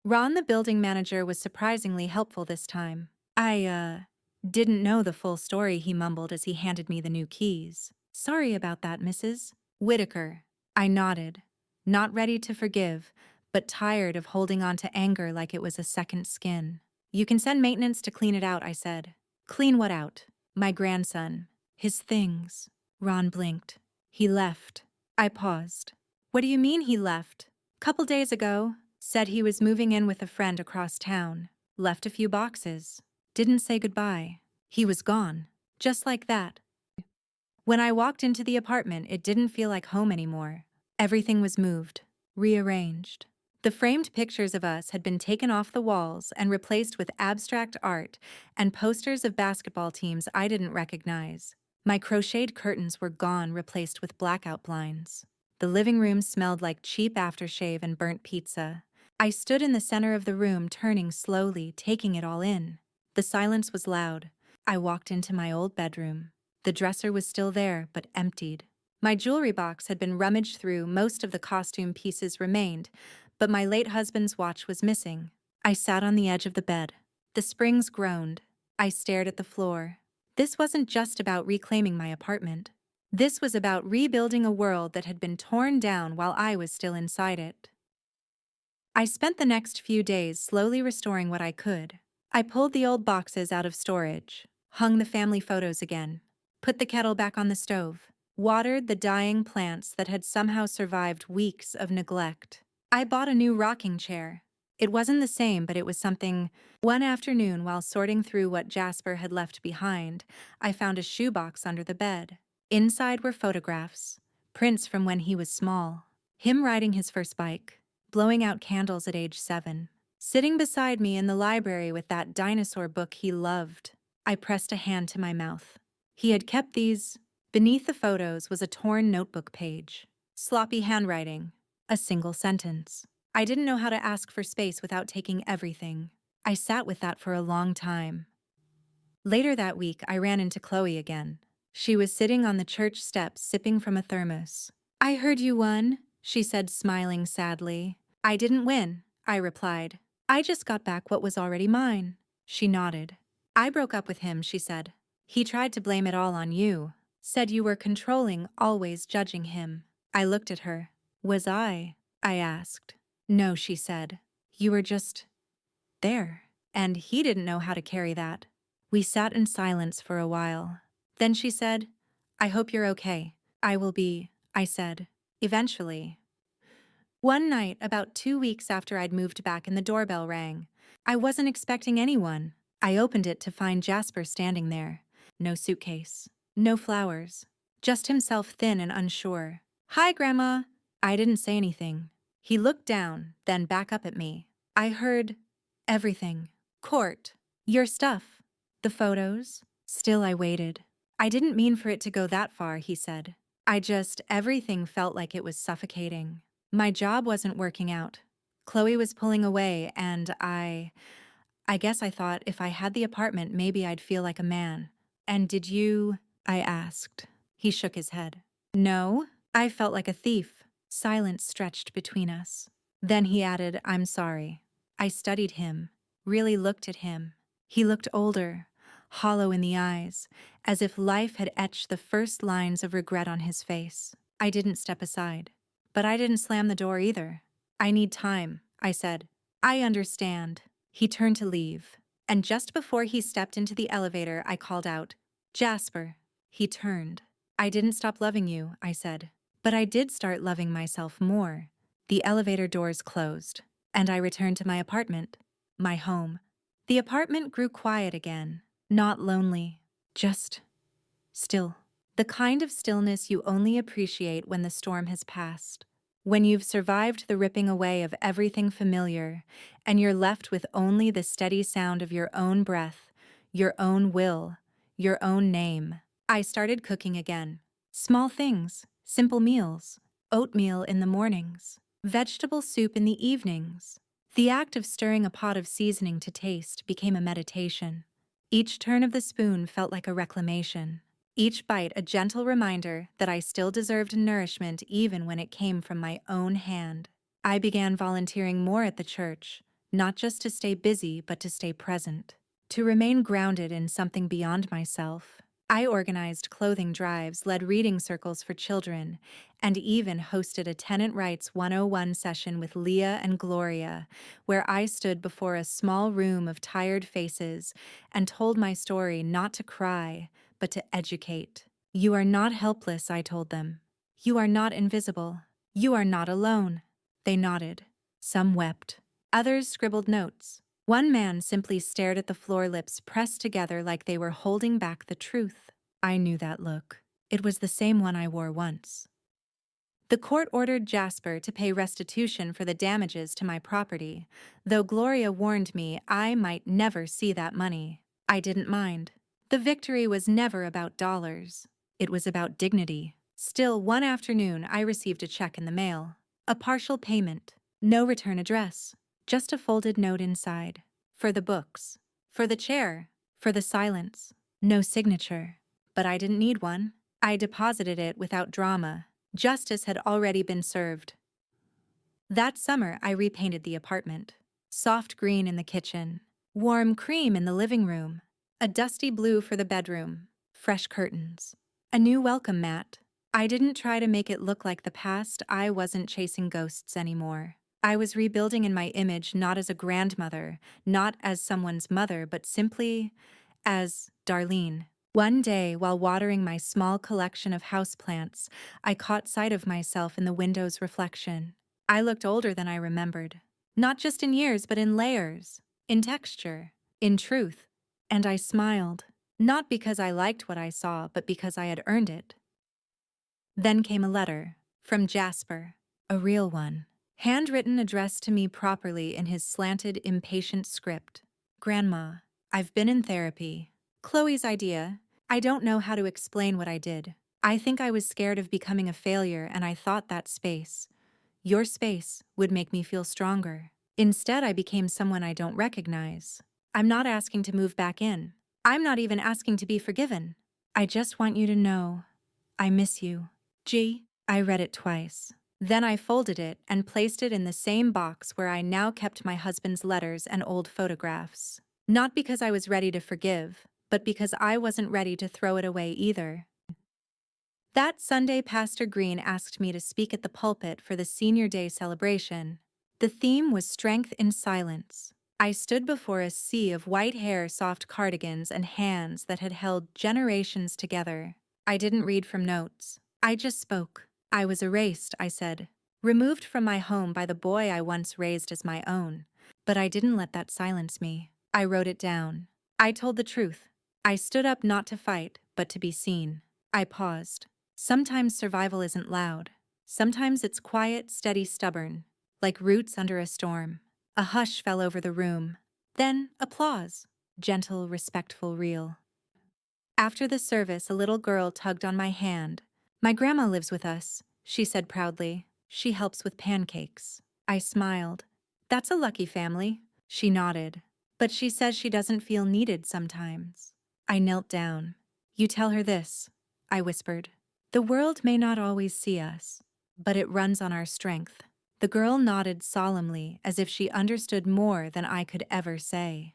Speaker 1: Ron, the building manager, was surprisingly helpful this time. I didn't know the full story," he mumbled as he handed me the new keys. "Sorry about that, Mrs. Whitaker." I nodded, not ready to forgive, but tired of holding on to anger like it was a second skin. "You can send maintenance to clean it out," I said. "Clean what out?" "My grandson. His things." Ron blinked. "He left." I paused. "What do you mean he left?" "Couple days ago. Said he was moving in with a friend across town. Left a few boxes. Didn't say goodbye. He was gone. Just like that." When I walked into the apartment, it didn't feel like home anymore. Everything was moved, rearranged. The framed pictures of us had been taken off the walls and replaced with abstract art and posters of basketball teams I didn't recognize. My crocheted curtains were gone, replaced with blackout blinds. The living room smelled like cheap aftershave and burnt pizza. I stood in the center of the room, turning slowly, taking it all in. The silence was loud. I walked into my old bedroom. The dresser was still there, but emptied. My jewelry box had been rummaged through, most of the costume pieces remained, but my late husband's watch was missing. I sat on the edge of the bed. The springs groaned. I stared at the floor. This wasn't just about reclaiming my apartment. This was about rebuilding a world that had been torn down while I was still inside it. I spent the next few days slowly restoring what I could. I pulled the old boxes out of storage, hung the family photos again, put the kettle back on the stove, watered the dying plants that had somehow survived weeks of neglect. I bought a new rocking chair. It wasn't the same, but it was something. One afternoon, while sorting through what Jasper had left behind, I found a shoebox under the bed. Inside were photographs, prints from when he was small. Him riding his first bike, blowing out candles at age 7, sitting beside me in the library with that dinosaur book he loved. I pressed a hand to my mouth. He had kept these. Beneath the photos was a torn notebook page. Sloppy handwriting. A single sentence. I didn't know how to ask for space without taking everything. I sat with that for a long time. Later that week, I ran into Chloe again. She was sitting on the church steps sipping from a thermos. "I heard you won," she said, smiling sadly. "I didn't win," I replied. "I just got back what was already mine." She nodded. "I broke up with him," she said. "He tried to blame it all on you. Said you were controlling, always judging him." I looked at her. "Was I?" I asked. "No," she said. "You were just there." And he didn't know how to carry that. We sat in silence for a while. Then she said, "I hope you're okay." "I will be," I said. "Eventually." One night, about 2 weeks after I'd moved back and the doorbell rang. I wasn't expecting anyone. I opened it to find Jasper standing there. No suitcase. No flowers. Just himself, thin and unsure. "Hi, Grandma." I didn't say anything. He looked down, then back up at me. I heard everything. "Court. Your stuff. The photos." Still I waited. "I didn't mean for it to go that far," he said. Everything felt like it was suffocating. My job wasn't working out. Chloe was pulling away, and I guess I thought if I had the apartment, maybe I'd feel like a man. "And did you?" I asked. He shook his head. "No." I felt like a thief. Silence stretched between us. Then he added, "I'm sorry." I studied him, really looked at him. He looked older, hollow in the eyes, as if life had etched the first lines of regret on his face. I didn't step aside. But I didn't slam the door either. "I need time," I said. "I understand." He turned to leave. And just before he stepped into the elevator, I called out, "Jasper." He turned. "I didn't stop loving you," I said. "But I did start loving myself more." The elevator doors closed, and I returned to my apartment, my home. The apartment grew quiet again, not lonely, just still. The kind of stillness you only appreciate when the storm has passed. When you've survived the ripping away of everything familiar, and you're left with only the steady sound of your own breath, your own will, your own name. I started cooking again. Small things, simple meals, oatmeal in the mornings, vegetable soup in the evenings. The act of stirring a pot of seasoning to taste became a meditation. Each turn of the spoon felt like a reclamation. Each bite a gentle reminder that I still deserved nourishment even when it came from my own hand. I began volunteering more at the church, not just to stay busy but to stay present, to remain grounded in something beyond myself. I organized clothing drives, led reading circles for children, and even hosted a Tenant Rights 101 session with Leah and Gloria, where I stood before a small room of tired faces and told my story not to cry, but to educate. "You are not helpless," I told them. "You are not invisible. You are not alone." They nodded. Some wept. Others scribbled notes. One man simply stared at the floor, lips pressed together like they were holding back the truth. I knew that look. It was the same one I wore once. The court ordered Jasper to pay restitution for the damages to my property, though Gloria warned me I might never see that money. I didn't mind. The victory was never about dollars. It was about dignity. Still, one afternoon I received a check in the mail. A partial payment. No return address. Just a folded note inside. For the books. For the chair. For the silence. No signature. But I didn't need one. I deposited it without drama. Justice had already been served. That summer, I repainted the apartment. Soft green in the kitchen. Warm cream in the living room. A dusty blue for the bedroom. Fresh curtains. A new welcome mat. I didn't try to make it look like the past. I wasn't chasing ghosts anymore. I was rebuilding in my image, not as a grandmother, not as someone's mother, but simply as Darlene. One day, while watering my small collection of houseplants, I caught sight of myself in the window's reflection. I looked older than I remembered. Not just in years, but in layers, in texture, in truth. And I smiled, not because I liked what I saw, but because I had earned it. Then came a letter, from Jasper, a real one. Handwritten, addressed to me properly in his slanted, impatient script. "Grandma, I've been in therapy. Chloe's idea. I don't know how to explain what I did. I think I was scared of becoming a failure, and I thought that space, Your space would make me feel stronger. Instead, I became someone I don't recognize. I'm not asking to move back in. I'm not even asking to be forgiven. I just want you to know I miss you. G. I read it twice. Then I folded it and placed it in the same box where I now kept my husband's letters and old photographs. Not because I was ready to forgive, but because I wasn't ready to throw it away either. That Sunday, Pastor Green asked me to speak at the pulpit for the Senior Day celebration. The theme was strength in silence. I stood before a sea of white hair, soft cardigans, and hands that had held generations together. I didn't read from notes. I just spoke. I was erased, I said, removed from my home by the boy I once raised as my own. But I didn't let that silence me. I wrote it down. I told the truth. I stood up not to fight, but to be seen. I paused. Sometimes survival isn't loud. Sometimes it's quiet, steady, stubborn, like roots under a storm. A hush fell over the room. Then, applause. Gentle, respectful, real. After the service, a little girl tugged on my hand. My grandma lives with us, she said proudly. She helps with pancakes. I smiled. That's a lucky family. She nodded. But she says she doesn't feel needed sometimes. I knelt down. You tell her this, I whispered. The world may not always see us, but it runs on our strength. The girl nodded solemnly as if she understood more than I could ever say.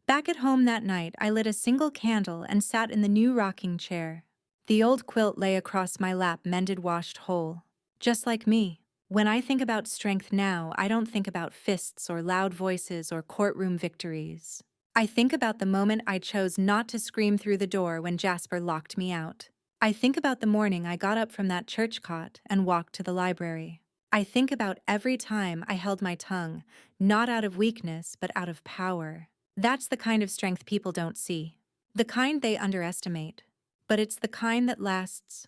Speaker 1: Back at home that night, I lit a single candle and sat in the new rocking chair. The old quilt lay across my lap, mended, washed whole. Just like me. When I think about strength now, I don't think about fists or loud voices or courtroom victories. I think about the moment I chose not to scream through the door when Jasper locked me out. I think about the morning I got up from that church cot and walked to the library. I think about every time I held my tongue, not out of weakness, but out of power. That's the kind of strength people don't see. The kind they underestimate. But it's the kind that lasts.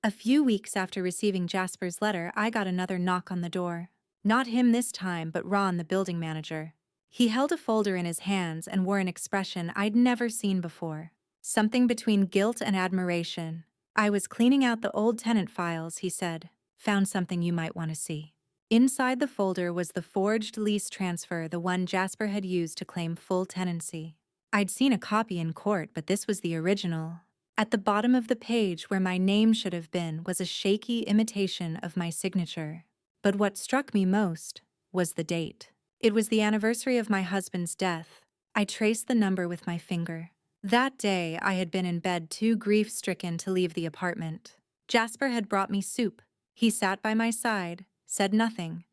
Speaker 1: A few weeks after receiving Jasper's letter, I got another knock on the door. Not him this time, but Ron, the building manager. He held a folder in his hands and wore an expression I'd never seen before. Something between guilt and admiration. I was cleaning out the old tenant files, he said. Found something you might want to see. Inside the folder was the forged lease transfer, the one Jasper had used to claim full tenancy. I'd seen a copy in court, but this was the original. At the bottom of the page, where my name should have been, was a shaky imitation of my signature. But what struck me most was the date. It was the anniversary of my husband's death. I traced the number with my finger. That day, I had been in bed too grief-stricken to leave the apartment. Jasper had brought me soup. He sat by my side, said nothing,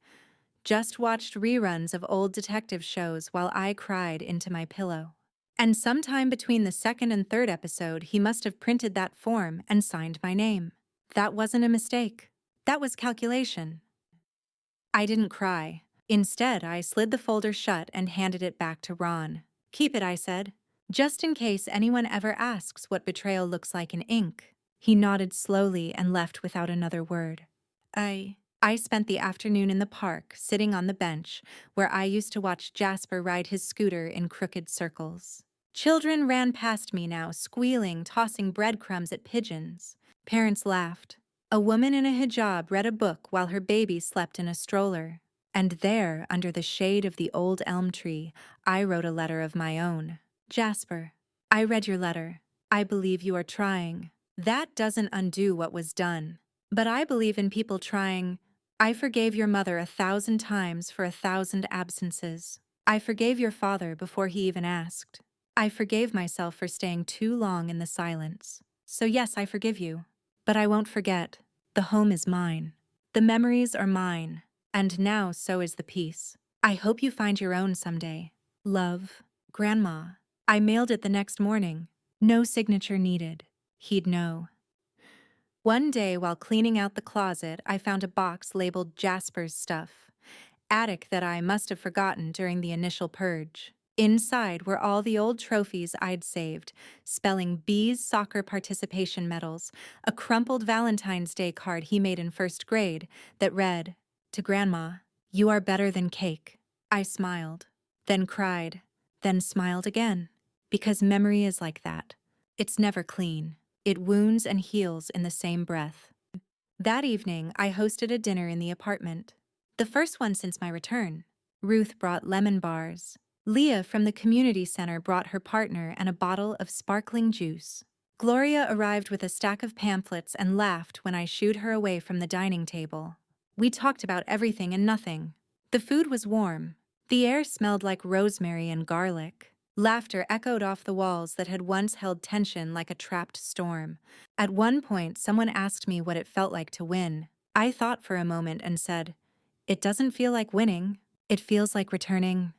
Speaker 1: just watched reruns of old detective shows while I cried into my pillow. And sometime between the second and third episode, he must have printed that form and signed my name. That wasn't a mistake. That was calculation. I didn't cry. Instead, I slid the folder shut and handed it back to Ron. Keep it, I said, just in case anyone ever asks what betrayal looks like in ink. He nodded slowly and left without another word. I spent the afternoon in the park, sitting on the bench, where I used to watch Jasper ride his scooter in crooked circles. Children ran past me now, squealing, tossing breadcrumbs at pigeons. Parents laughed. A woman in a hijab read a book while her baby slept in a stroller. And there, under the shade of the old elm tree, I wrote a letter of my own. Jasper, I read your letter. I believe you are trying. That doesn't undo what was done. But I believe in people trying. I forgave your mother 1,000 times for 1,000 absences. I forgave your father before he even asked. I forgave myself for staying too long in the silence. So yes, I forgive you. But I won't forget. The home is mine. The memories are mine. And now so is the peace. I hope you find your own someday. Love, Grandma. I mailed it the next morning. No signature needed. He'd know. One day, while cleaning out the closet, I found a box labeled Jasper's stuff. Attic that I must have forgotten during the initial purge. Inside were all the old trophies I'd saved, spelling B's soccer participation medals, a crumpled Valentine's Day card he made in first grade that read, "To Grandma, you are better than cake." I smiled, then cried, then smiled again. Because memory is like that. It's never clean. It wounds and heals in the same breath. That evening, I hosted a dinner in the apartment. The first one since my return. Ruth brought lemon bars. Leah from the community center brought her partner and a bottle of sparkling juice. Gloria arrived with a stack of pamphlets and laughed when I shooed her away from the dining table. We talked about everything and nothing. The food was warm. The air smelled like rosemary and garlic. Laughter echoed off the walls that had once held tension like a trapped storm. At one point, someone asked me what it felt like to win. I thought for a moment and said, "It doesn't feel like winning. It feels like returning."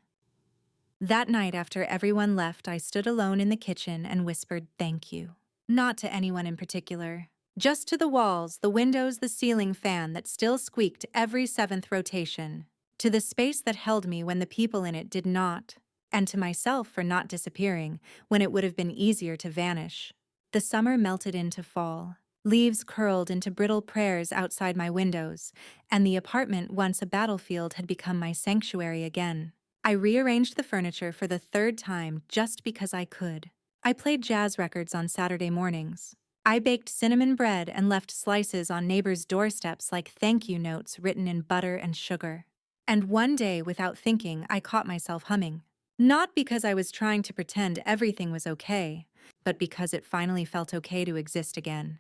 Speaker 1: That night, after everyone left, I stood alone in the kitchen and whispered thank you. Not to anyone in particular. Just to the walls, the windows, the ceiling fan that still squeaked every seventh rotation. To the space that held me when the people in it did not. And to myself for not disappearing when it would have been easier to vanish. The summer melted into fall. Leaves curled into brittle prayers outside my windows, and the apartment, once a battlefield, had become my sanctuary again. I rearranged the furniture for the third time just because I could. I played jazz records on Saturday mornings. I baked cinnamon bread and left slices on neighbors' doorsteps like thank you notes written in butter and sugar. And one day, without thinking, I caught myself humming. Not because I was trying to pretend everything was okay, but because it finally felt okay to exist again.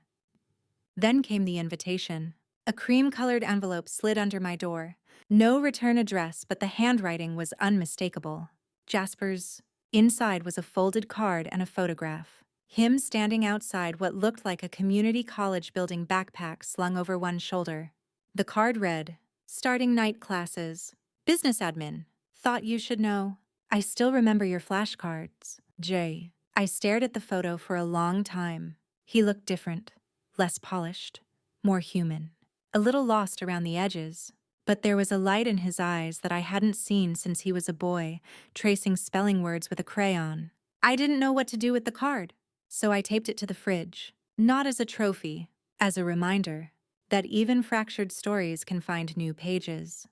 Speaker 1: Then came the invitation. A cream-colored envelope slid under my door. No return address, but the handwriting was unmistakable. Jasper's. Inside was a folded card and a photograph. Him standing outside what looked like a community college building backpack slung over one shoulder. The card read, "Starting night classes. Business admin. Thought you should know. I still remember your flashcards. J." I stared at the photo for a long time. He looked different. Less polished. More human. A little lost around the edges. But there was a light in his eyes that I hadn't seen since he was a boy, tracing spelling words with a crayon. I didn't know what to do with the card, so I taped it to the fridge. Not as a trophy, as a reminder that even fractured stories can find new pages.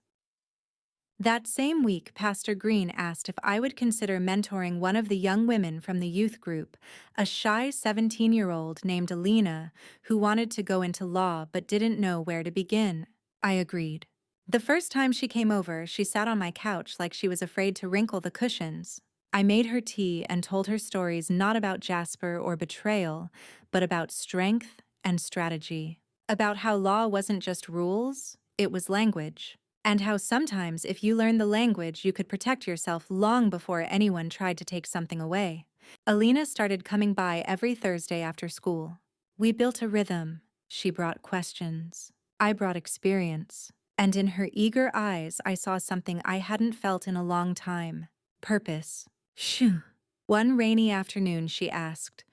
Speaker 1: That same week, Pastor Green asked if I would consider mentoring one of the young women from the youth group, a shy 17-year-old named Alina who wanted to go into law but didn't know where to begin. I agreed. The first time she came over, she sat on my couch like she was afraid to wrinkle the cushions. I made her tea and told her stories not about Jasper or betrayal, but about strength and strategy. About how law wasn't just rules, it was language. And how sometimes if you learn the language, you could protect yourself long before anyone tried to take something away. Alina started coming by every Thursday after school. We built a rhythm. She brought questions. I brought experience. And in her eager eyes, I saw something I hadn't felt in a long time. Purpose. Shoo. One rainy afternoon, she asked,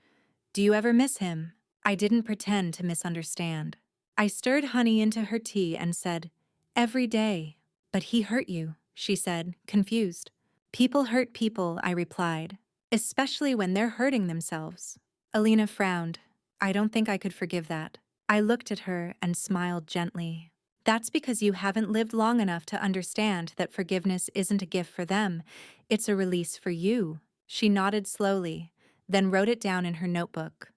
Speaker 1: "Do you ever miss him?" I didn't pretend to misunderstand. I stirred honey into her tea and said, "Every day." "But he hurt you," she said, confused. "People hurt people," I replied, "especially when they're hurting themselves." Alina frowned. I don't think I could forgive that. I looked at her and smiled gently. "That's because you haven't lived long enough to understand that forgiveness isn't a gift for them, it's a release for you." She nodded slowly, then wrote it down in her notebook.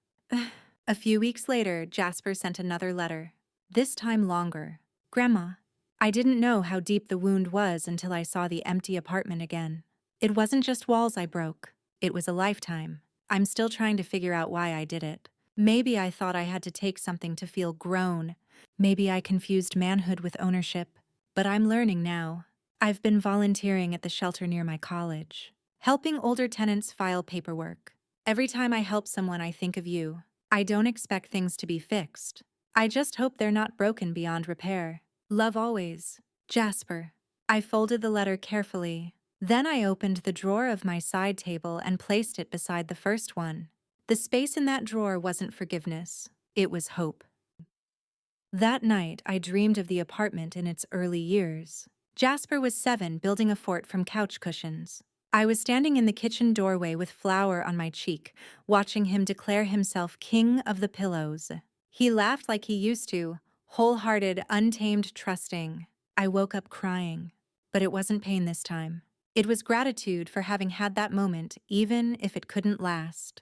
Speaker 1: A few weeks later, Jasper sent another letter. This time longer. "Grandma." I didn't know how deep the wound was until I saw the empty apartment again. It wasn't just walls I broke. It was a lifetime. I'm still trying to figure out why I did it. Maybe I thought I had to take something to feel grown. Maybe I confused manhood with ownership. But I'm learning now. I've been volunteering at the shelter near my college, helping older tenants file paperwork. Every time I help someone, I think of you. I don't expect things to be fixed. I just hope they're not broken beyond repair. Love always, Jasper. I folded the letter carefully. Then I opened the drawer of my side table and placed it beside the first one. The space in that drawer wasn't forgiveness. It was hope. That night, I dreamed of the apartment in its early years. Jasper was 7, building a fort from couch cushions. I was standing in the kitchen doorway with flour on my cheek, watching him declare himself king of the pillows. He laughed like he used to, wholehearted, untamed, trusting. I woke up crying, but it wasn't pain this time. It was gratitude for having had that moment, even if it couldn't last.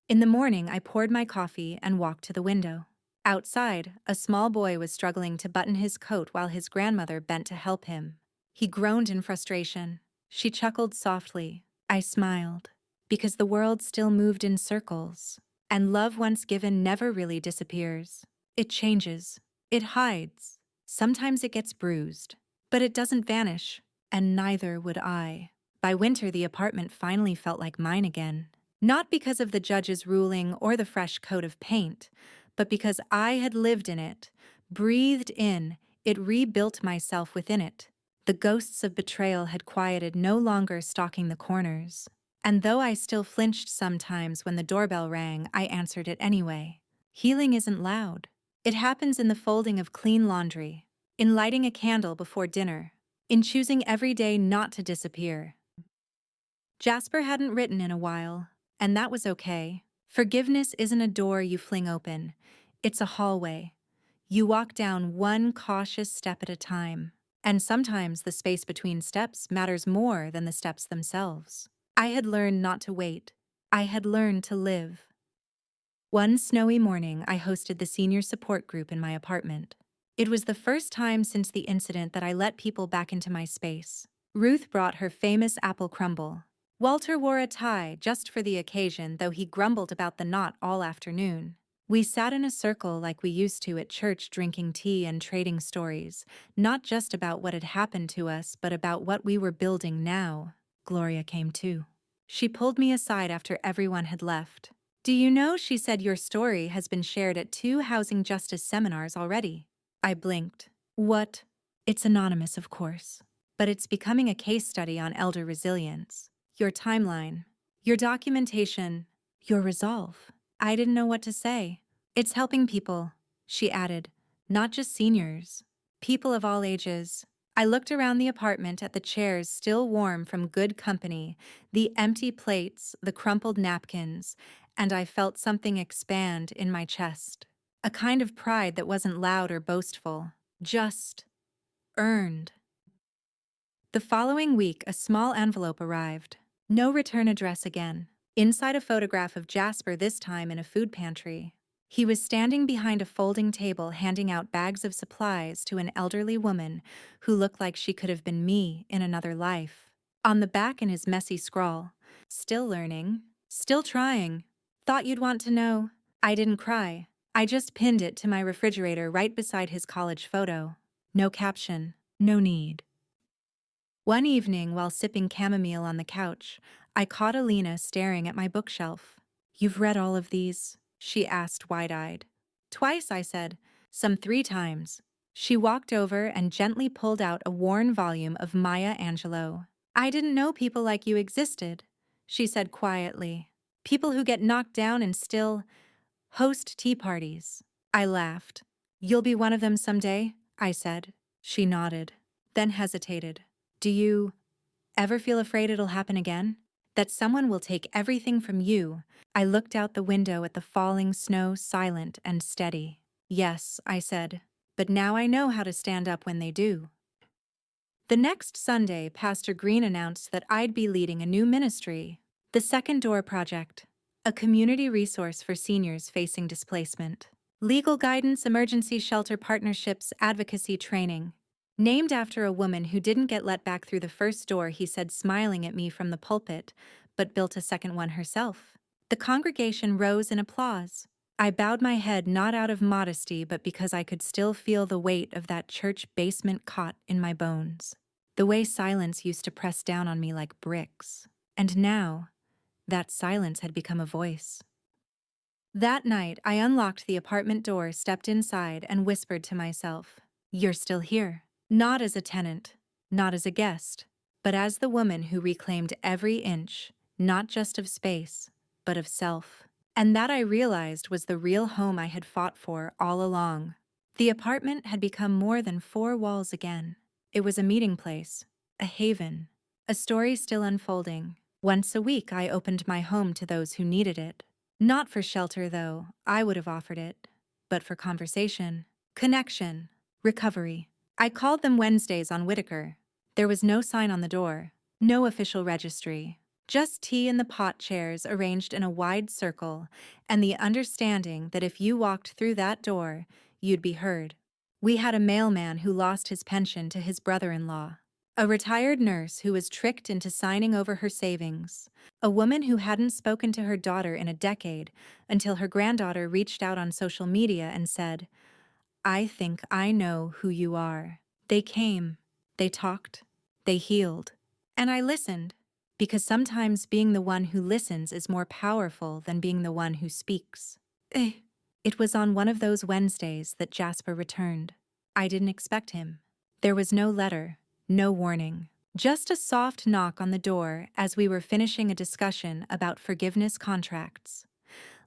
Speaker 1: In the morning, I poured my coffee and walked to the window. Outside, a small boy was struggling to button his coat while his grandmother bent to help him. He groaned in frustration. She chuckled softly. I smiled. Because the world still moved in circles. And love once given never really disappears. It changes. It hides. Sometimes it gets bruised. But it doesn't vanish. And neither would I. By winter, the apartment finally felt like mine again. Not because of the judge's ruling or the fresh coat of paint, but because I had lived in it, breathed in, it rebuilt myself within it. The ghosts of betrayal had quieted, no longer stalking the corners. And though I still flinched sometimes when the doorbell rang, I answered it anyway. Healing isn't loud. It happens in the folding of clean laundry, in lighting a candle before dinner, in choosing every day not to disappear. Jasper hadn't written in a while, and that was okay. Forgiveness isn't a door you fling open. It's a hallway. You walk down one cautious step at a time. And sometimes the space between steps matters more than the steps themselves. I had learned not to wait. I had learned to live. One snowy morning, I hosted the senior support group in my apartment. It was the first time since the incident that I let people back into my space. Ruth brought her famous apple crumble. Walter wore a tie just for the occasion, though he grumbled about the knot all afternoon. We sat in a circle like we used to at church, drinking tea and trading stories, not just about what had happened to us, but about what we were building now. Gloria came too. She pulled me aside after everyone had left. Do you know, she said, your story has been shared at 2 housing justice seminars already. I blinked. What? It's anonymous, of course. But it's becoming a case study on elder resilience. Your timeline, your documentation, your resolve. I didn't know what to say. It's helping people, she added, not just seniors, people of all ages. I looked around the apartment at the chairs still warm from good company, the empty plates, the crumpled napkins, and I felt something expand in my chest. A kind of pride that wasn't loud or boastful, just earned. The following week, a small envelope arrived. No return address again. Inside, a photograph of Jasper, this time in a food pantry. He was standing behind a folding table handing out bags of supplies to an elderly woman who looked like she could have been me in another life. On the back, in his messy scrawl, still learning, still trying. Thought you'd want to know. I didn't cry. I just pinned it to my refrigerator right beside his college photo. No caption, no need. One evening, while sipping chamomile on the couch, I caught Alina staring at my bookshelf. You've read all of these? She asked, wide-eyed. Twice, I said. Some 3 times. She walked over and gently pulled out a worn volume of Maya Angelou. I didn't know people like you existed, she said quietly. People who get knocked down and still host tea parties. I laughed. You'll be one of them someday, I said. She nodded, then hesitated. Do you ever feel afraid it'll happen again? That someone will take everything from you? I looked out the window at the falling snow, silent and steady. Yes, I said, but now I know how to stand up when they do. The next Sunday, Pastor Green announced that I'd be leading a new ministry, the Second Door Project, a community resource for seniors facing displacement. Legal guidance, emergency shelter partnerships, advocacy training. Named after a woman who didn't get let back through the first door, he said, smiling at me from the pulpit, but built a second one herself. The congregation rose in applause. I bowed my head, not out of modesty, but because I could still feel the weight of that church basement cot in my bones. The way silence used to press down on me like bricks. And now, that silence had become a voice. That night, I unlocked the apartment door, stepped inside, and whispered to myself, "You're still here." Not as a tenant, not as a guest, but as the woman who reclaimed every inch, not just of space, but of self. And that, I realized, was the real home I had fought for all along. The apartment had become more than 4 walls again. It was a meeting place, a haven, a story still unfolding. Once a week, I opened my home to those who needed it. Not for shelter, though, I would have offered it, but for conversation, connection, recovery. I called them Wednesdays on Whitaker. There was no sign on the door, no official registry, Just tea in the pot chairs arranged in a wide circle, and the understanding that if you walked through that door, you'd be heard. We had a mailman who lost his pension to his brother-in-law, a retired nurse who was tricked into signing over her savings, a woman who hadn't spoken to her daughter in a decade until her granddaughter reached out on social media and said, "I think I know who you are." They came, they talked, they healed. And I listened, because sometimes being the one who listens is more powerful than being the one who speaks. Eh. It was on one of those Wednesdays that Jasper returned. I didn't expect him. There was no letter, no warning, just a soft knock on the door as we were finishing a discussion about forgiveness contracts.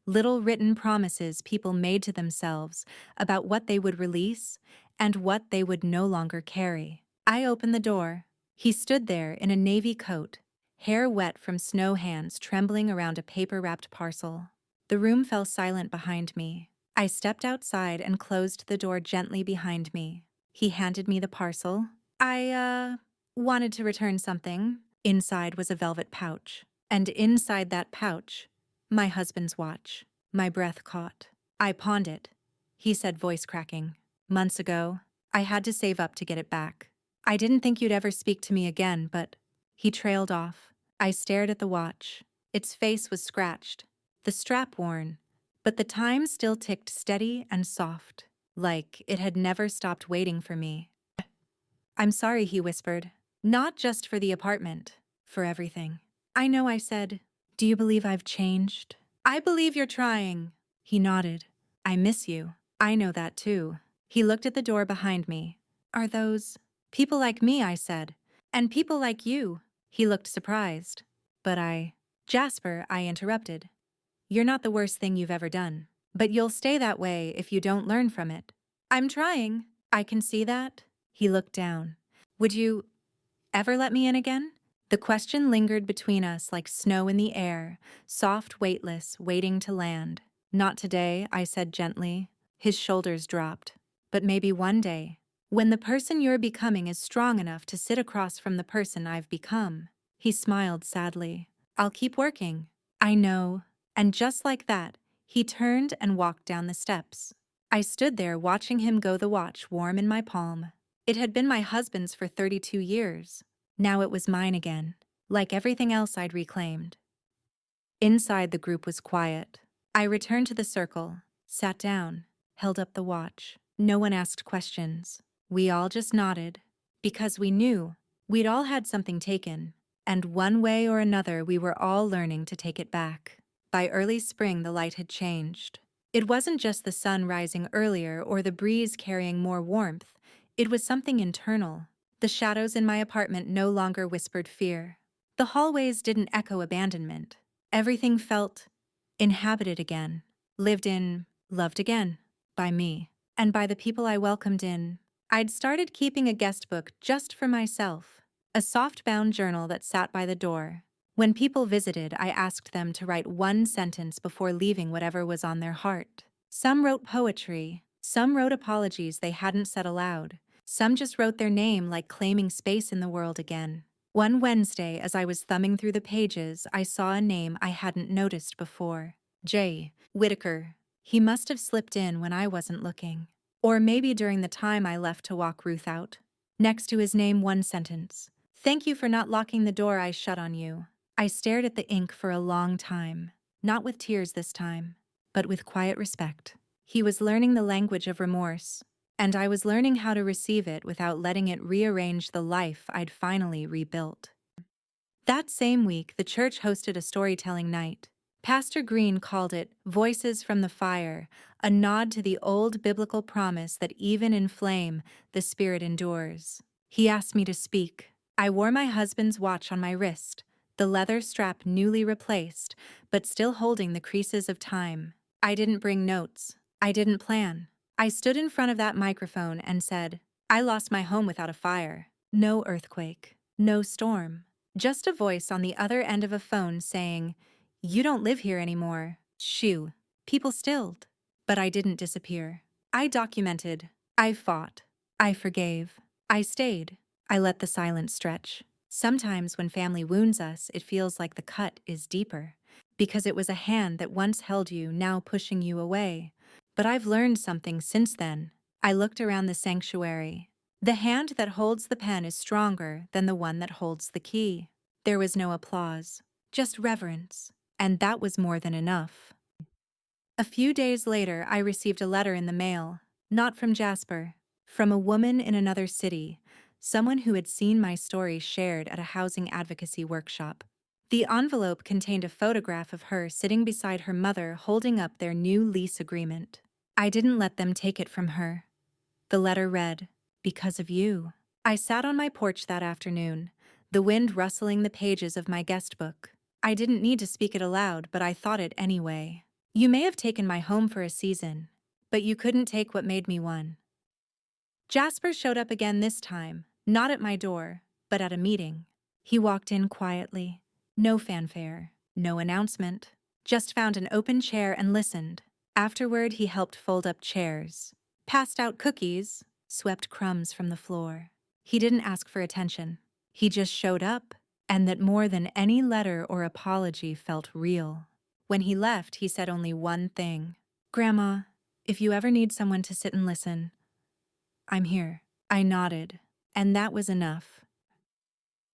Speaker 1: Little written promises people made to themselves about what they would release and what they would no longer carry. I opened the door. He stood there in a navy coat, hair wet from snow hands trembling around a paper-wrapped parcel. The room fell silent behind me. I stepped outside and closed the door gently behind me. He handed me the parcel. I wanted to return something. Inside was a velvet pouch. And inside that pouch, my husband's watch. My breath caught. "I pawned it," he said, voice cracking. "Months ago. I had to save up to get it back. I didn't think you'd ever speak to me again, but—" He trailed off. I stared at the watch. Its face was scratched, the strap worn, but the time still ticked steady and soft, like it had never stopped waiting for me. "I'm sorry," he whispered. "Not just for the apartment, for everything." "I know," I said. "Do you believe I've changed?" "I believe you're trying." He nodded. "I miss you." "I know that too." He looked at the door behind me. "Are those—" "People like me," I said. "And people like you." He looked surprised. "But Jasper," I interrupted. "You're not the worst thing you've ever done. But you'll stay that way if you don't learn from it." "I'm trying. I can see that." He looked down. "Would you ever let me in again?" The question lingered between us like snow in the air, soft, weightless, waiting to land. "Not today," I said gently. His shoulders dropped. "But maybe one day, when the person you're becoming is strong enough to sit across from the person I've become." He smiled sadly. "I'll keep working." "I know." And just like that, he turned and walked down the steps. I stood there watching him go, the watch warm in my palm. It had been my husband's for 32 years. Now it was mine again, like everything else I'd reclaimed. Inside, the group was quiet. I returned to the circle, sat down, held up the watch. No one asked questions. We all just nodded, because we knew we'd all had something taken, and one way or another we were all learning to take it back. By early spring, the light had changed. It wasn't just the sun rising earlier or the breeze carrying more warmth. It was something internal. The shadows in my apartment no longer whispered fear. The hallways didn't echo abandonment. Everything felt inhabited again, lived in, loved again, by me, and by the people I welcomed in. I'd started keeping a guest book just for myself, a soft-bound journal that sat by the door. When people visited, I asked them to write one sentence before leaving whatever was on their heart. Some wrote poetry, some wrote apologies they hadn't said aloud. Some just wrote their name, like claiming space in the world again. One Wednesday, as I was thumbing through the pages, I saw a name I hadn't noticed before. J. Whitaker. He must have slipped in when I wasn't looking. Or maybe during the time I left to walk Ruth out. Next to his name, one sentence. "Thank you for not locking the door I shut on you." I stared at the ink for a long time. Not with tears this time, but with quiet respect. He was learning the language of remorse, and I was learning how to receive it without letting it rearrange the life I'd finally rebuilt. That same week, the church hosted a storytelling night. Pastor Green called it Voices from the Fire, a nod to the old biblical promise that even in flame, the spirit endures. He asked me to speak. I wore my husband's watch on my wrist, the leather strap newly replaced, but still holding the creases of time. I didn't bring notes. I didn't plan. I stood in front of that microphone and said, "I lost my home without a fire. No earthquake. No storm. Just a voice on the other end of a phone saying, 'You don't live here anymore.' Shoo." People stilled. But I didn't disappear. I documented. I fought. I forgave. I stayed. I let the silence stretch. Sometimes when family wounds us, it feels like the cut is deeper, because it was a hand that once held you, now pushing you away. But I've learned something since then. I looked around the sanctuary. The hand that holds the pen is stronger than the one that holds the key. There was no applause, just reverence, and that was more than enough. A few days later, I received a letter in the mail, not from Jasper, from a woman in another city, someone who had seen my story shared at a housing advocacy workshop. The envelope contained a photograph of her sitting beside her mother holding up their new lease agreement. I didn't let them take it from her. The letter read, "Because of you." I sat on my porch that afternoon, the wind rustling the pages of my guest book. I didn't need to speak it aloud, but I thought it anyway. You may have taken my home for a season, but you couldn't take what made me one. Jasper showed up again this time, not at my door, but at a meeting. He walked in quietly. No fanfare, no announcement. Just found an open chair and listened. Afterward, he helped fold up chairs, passed out cookies, swept crumbs from the floor. He didn't ask for attention. He just showed up, and that more than any letter or apology felt real. When he left, he said only one thing. "Grandma, if you ever need someone to sit and listen, I'm here." I nodded, and that was enough.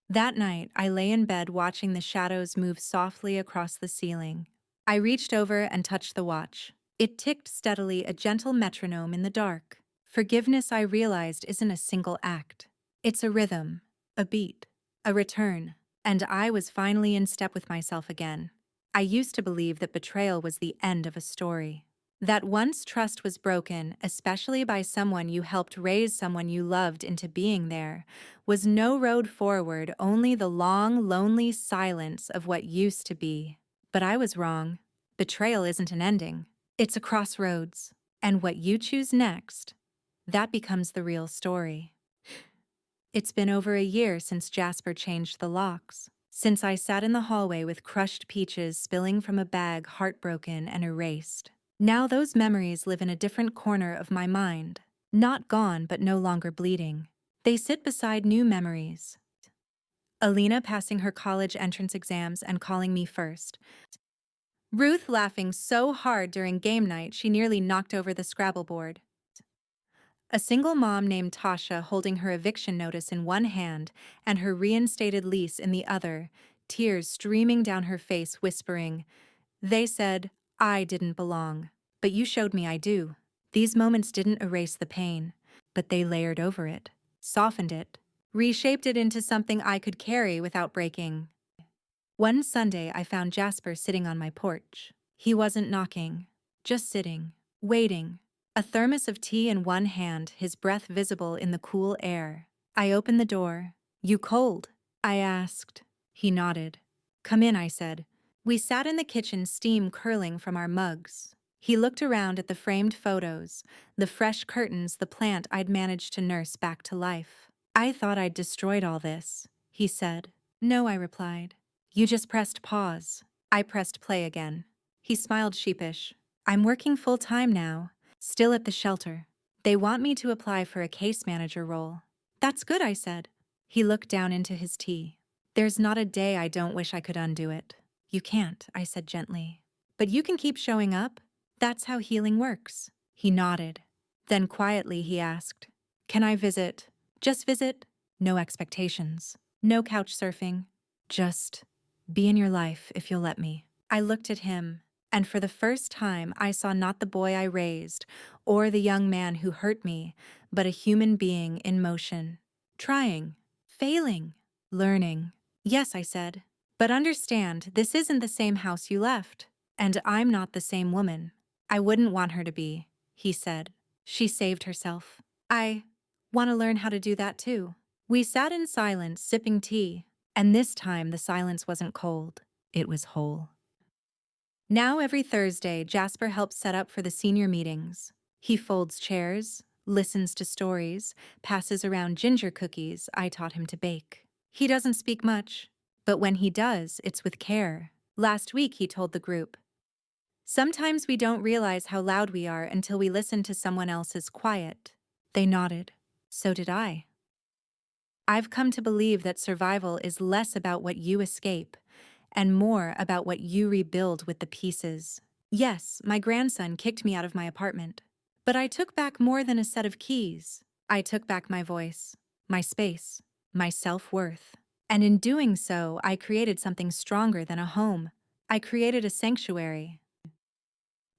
Speaker 1: That night, I lay in bed watching the shadows move softly across the ceiling. I reached over and touched the watch. It ticked steadily, a gentle metronome in the dark. Forgiveness, I realized, isn't a single act. It's a rhythm, a beat, a return, and I was finally in step with myself again. I used to believe that betrayal was the end of a story. That once trust was broken, especially by someone you helped raise someone you loved into being there, was no road forward, only the long, lonely silence of what used to be. But I was wrong. Betrayal isn't an ending. It's a crossroads. And what you choose next, that becomes the real story. It's been over a year since Jasper changed the locks. Since I sat in the hallway with crushed peaches spilling from a bag, heartbroken and erased. Now those memories live in a different corner of my mind. Not gone, but no longer bleeding. They sit beside new memories. Alina passing her college entrance exams and calling me first. Ruth laughing so hard during game night she nearly knocked over the Scrabble board. A single mom named Tasha holding her eviction notice in one hand and her reinstated lease in the other, tears streaming down her face, whispering, "They said I didn't belong, but you showed me I do." These moments didn't erase the pain, but they layered over it, softened it, reshaped it into something I could carry without breaking. One Sunday, I found Jasper sitting on my porch. He wasn't knocking, just sitting, waiting. A thermos of tea in one hand, his breath visible in the cool air. I opened the door. "You cold?" I asked. He nodded. "Come in," I said. We sat in the kitchen, steam curling from our mugs. He looked around at the framed photos, the fresh curtains, the plant I'd managed to nurse back to life. "I thought I'd destroyed all this," he said. "No," I replied. "You just pressed pause." I pressed play again. He smiled sheepish. "I'm working full-time now, still at the shelter. They want me to apply for a case manager role." "That's good," I said. He looked down into his tea. "There's not a day I don't wish I could undo it." "You can't," I said gently. "But you can keep showing up. That's how healing works." He nodded. Then quietly he asked, "Can I visit? Just visit? No expectations. No couch surfing. Just be in your life if you'll let me." I looked at him, and for the first time I saw not the boy I raised or the young man who hurt me, but a human being in motion. Trying. Failing. Learning. "Yes," I said. "But understand, this isn't the same house you left. And I'm not the same woman." "I wouldn't want her to be," he said. "She saved herself. I want to learn how to do that too." We sat in silence, sipping tea, and this time the silence wasn't cold, it was whole. Now every Thursday, Jasper helps set up for the senior meetings. He folds chairs, listens to stories, passes around ginger cookies I taught him to bake. He doesn't speak much, but when he does, it's with care. Last week he told the group, "Sometimes we don't realize how loud we are until we listen to someone else's quiet." They nodded. So did I. I've come to believe that survival is less about what you escape and more about what you rebuild with the pieces. Yes, my grandson kicked me out of my apartment, but I took back more than a set of keys. I took back my voice, my space, my self-worth. And in doing so, I created something stronger than a home. I created a sanctuary.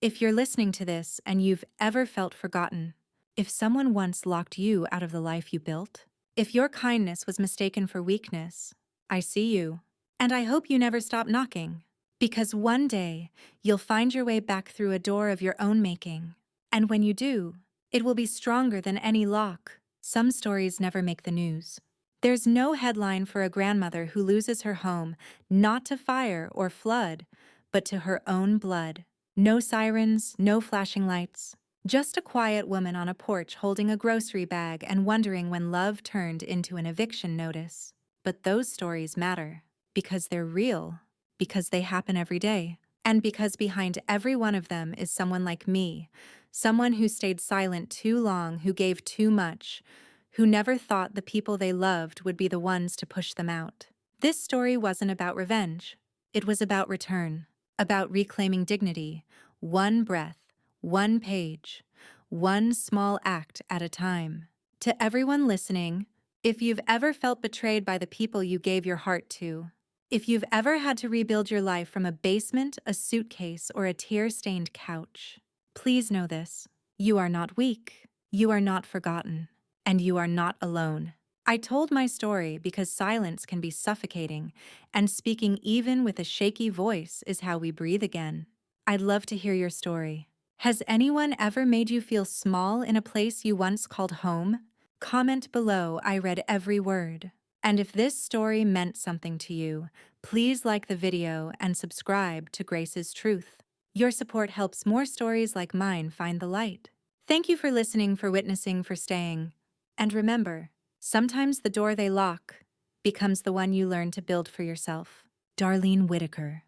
Speaker 1: If you're listening to this and you've ever felt forgotten, if someone once locked you out of the life you built, if your kindness was mistaken for weakness, I see you. And I hope you never stop knocking. Because one day, you'll find your way back through a door of your own making. And when you do, it will be stronger than any lock. Some stories never make the news. There's no headline for a grandmother who loses her home, not to fire or flood, but to her own blood. No sirens, no flashing lights. Just a quiet woman on a porch holding a grocery bag and wondering when love turned into an eviction notice. But those stories matter. Because they're real. Because they happen every day. And because behind every one of them is someone like me. Someone who stayed silent too long, who gave too much, who never thought the people they loved would be the ones to push them out. This story wasn't about revenge. It was about return. About reclaiming dignity. One breath. One page, one small act at a time. To everyone listening, if you've ever felt betrayed by the people you gave your heart to, if you've ever had to rebuild your life from a basement, a suitcase, or a tear-stained couch, please know this. You are not weak, you are not forgotten, and you are not alone. I told my story because silence can be suffocating, and speaking even with a shaky voice is how we breathe again. I'd love to hear your story. Has anyone ever made you feel small in a place you once called home? Comment below, I read every word. And if this story meant something to you, please like the video and subscribe to Grace's Truth. Your support helps more stories like mine find the light. Thank you for listening, for witnessing, for staying. And remember, sometimes the door they lock becomes the one you learn to build for yourself. Darlene Whitaker.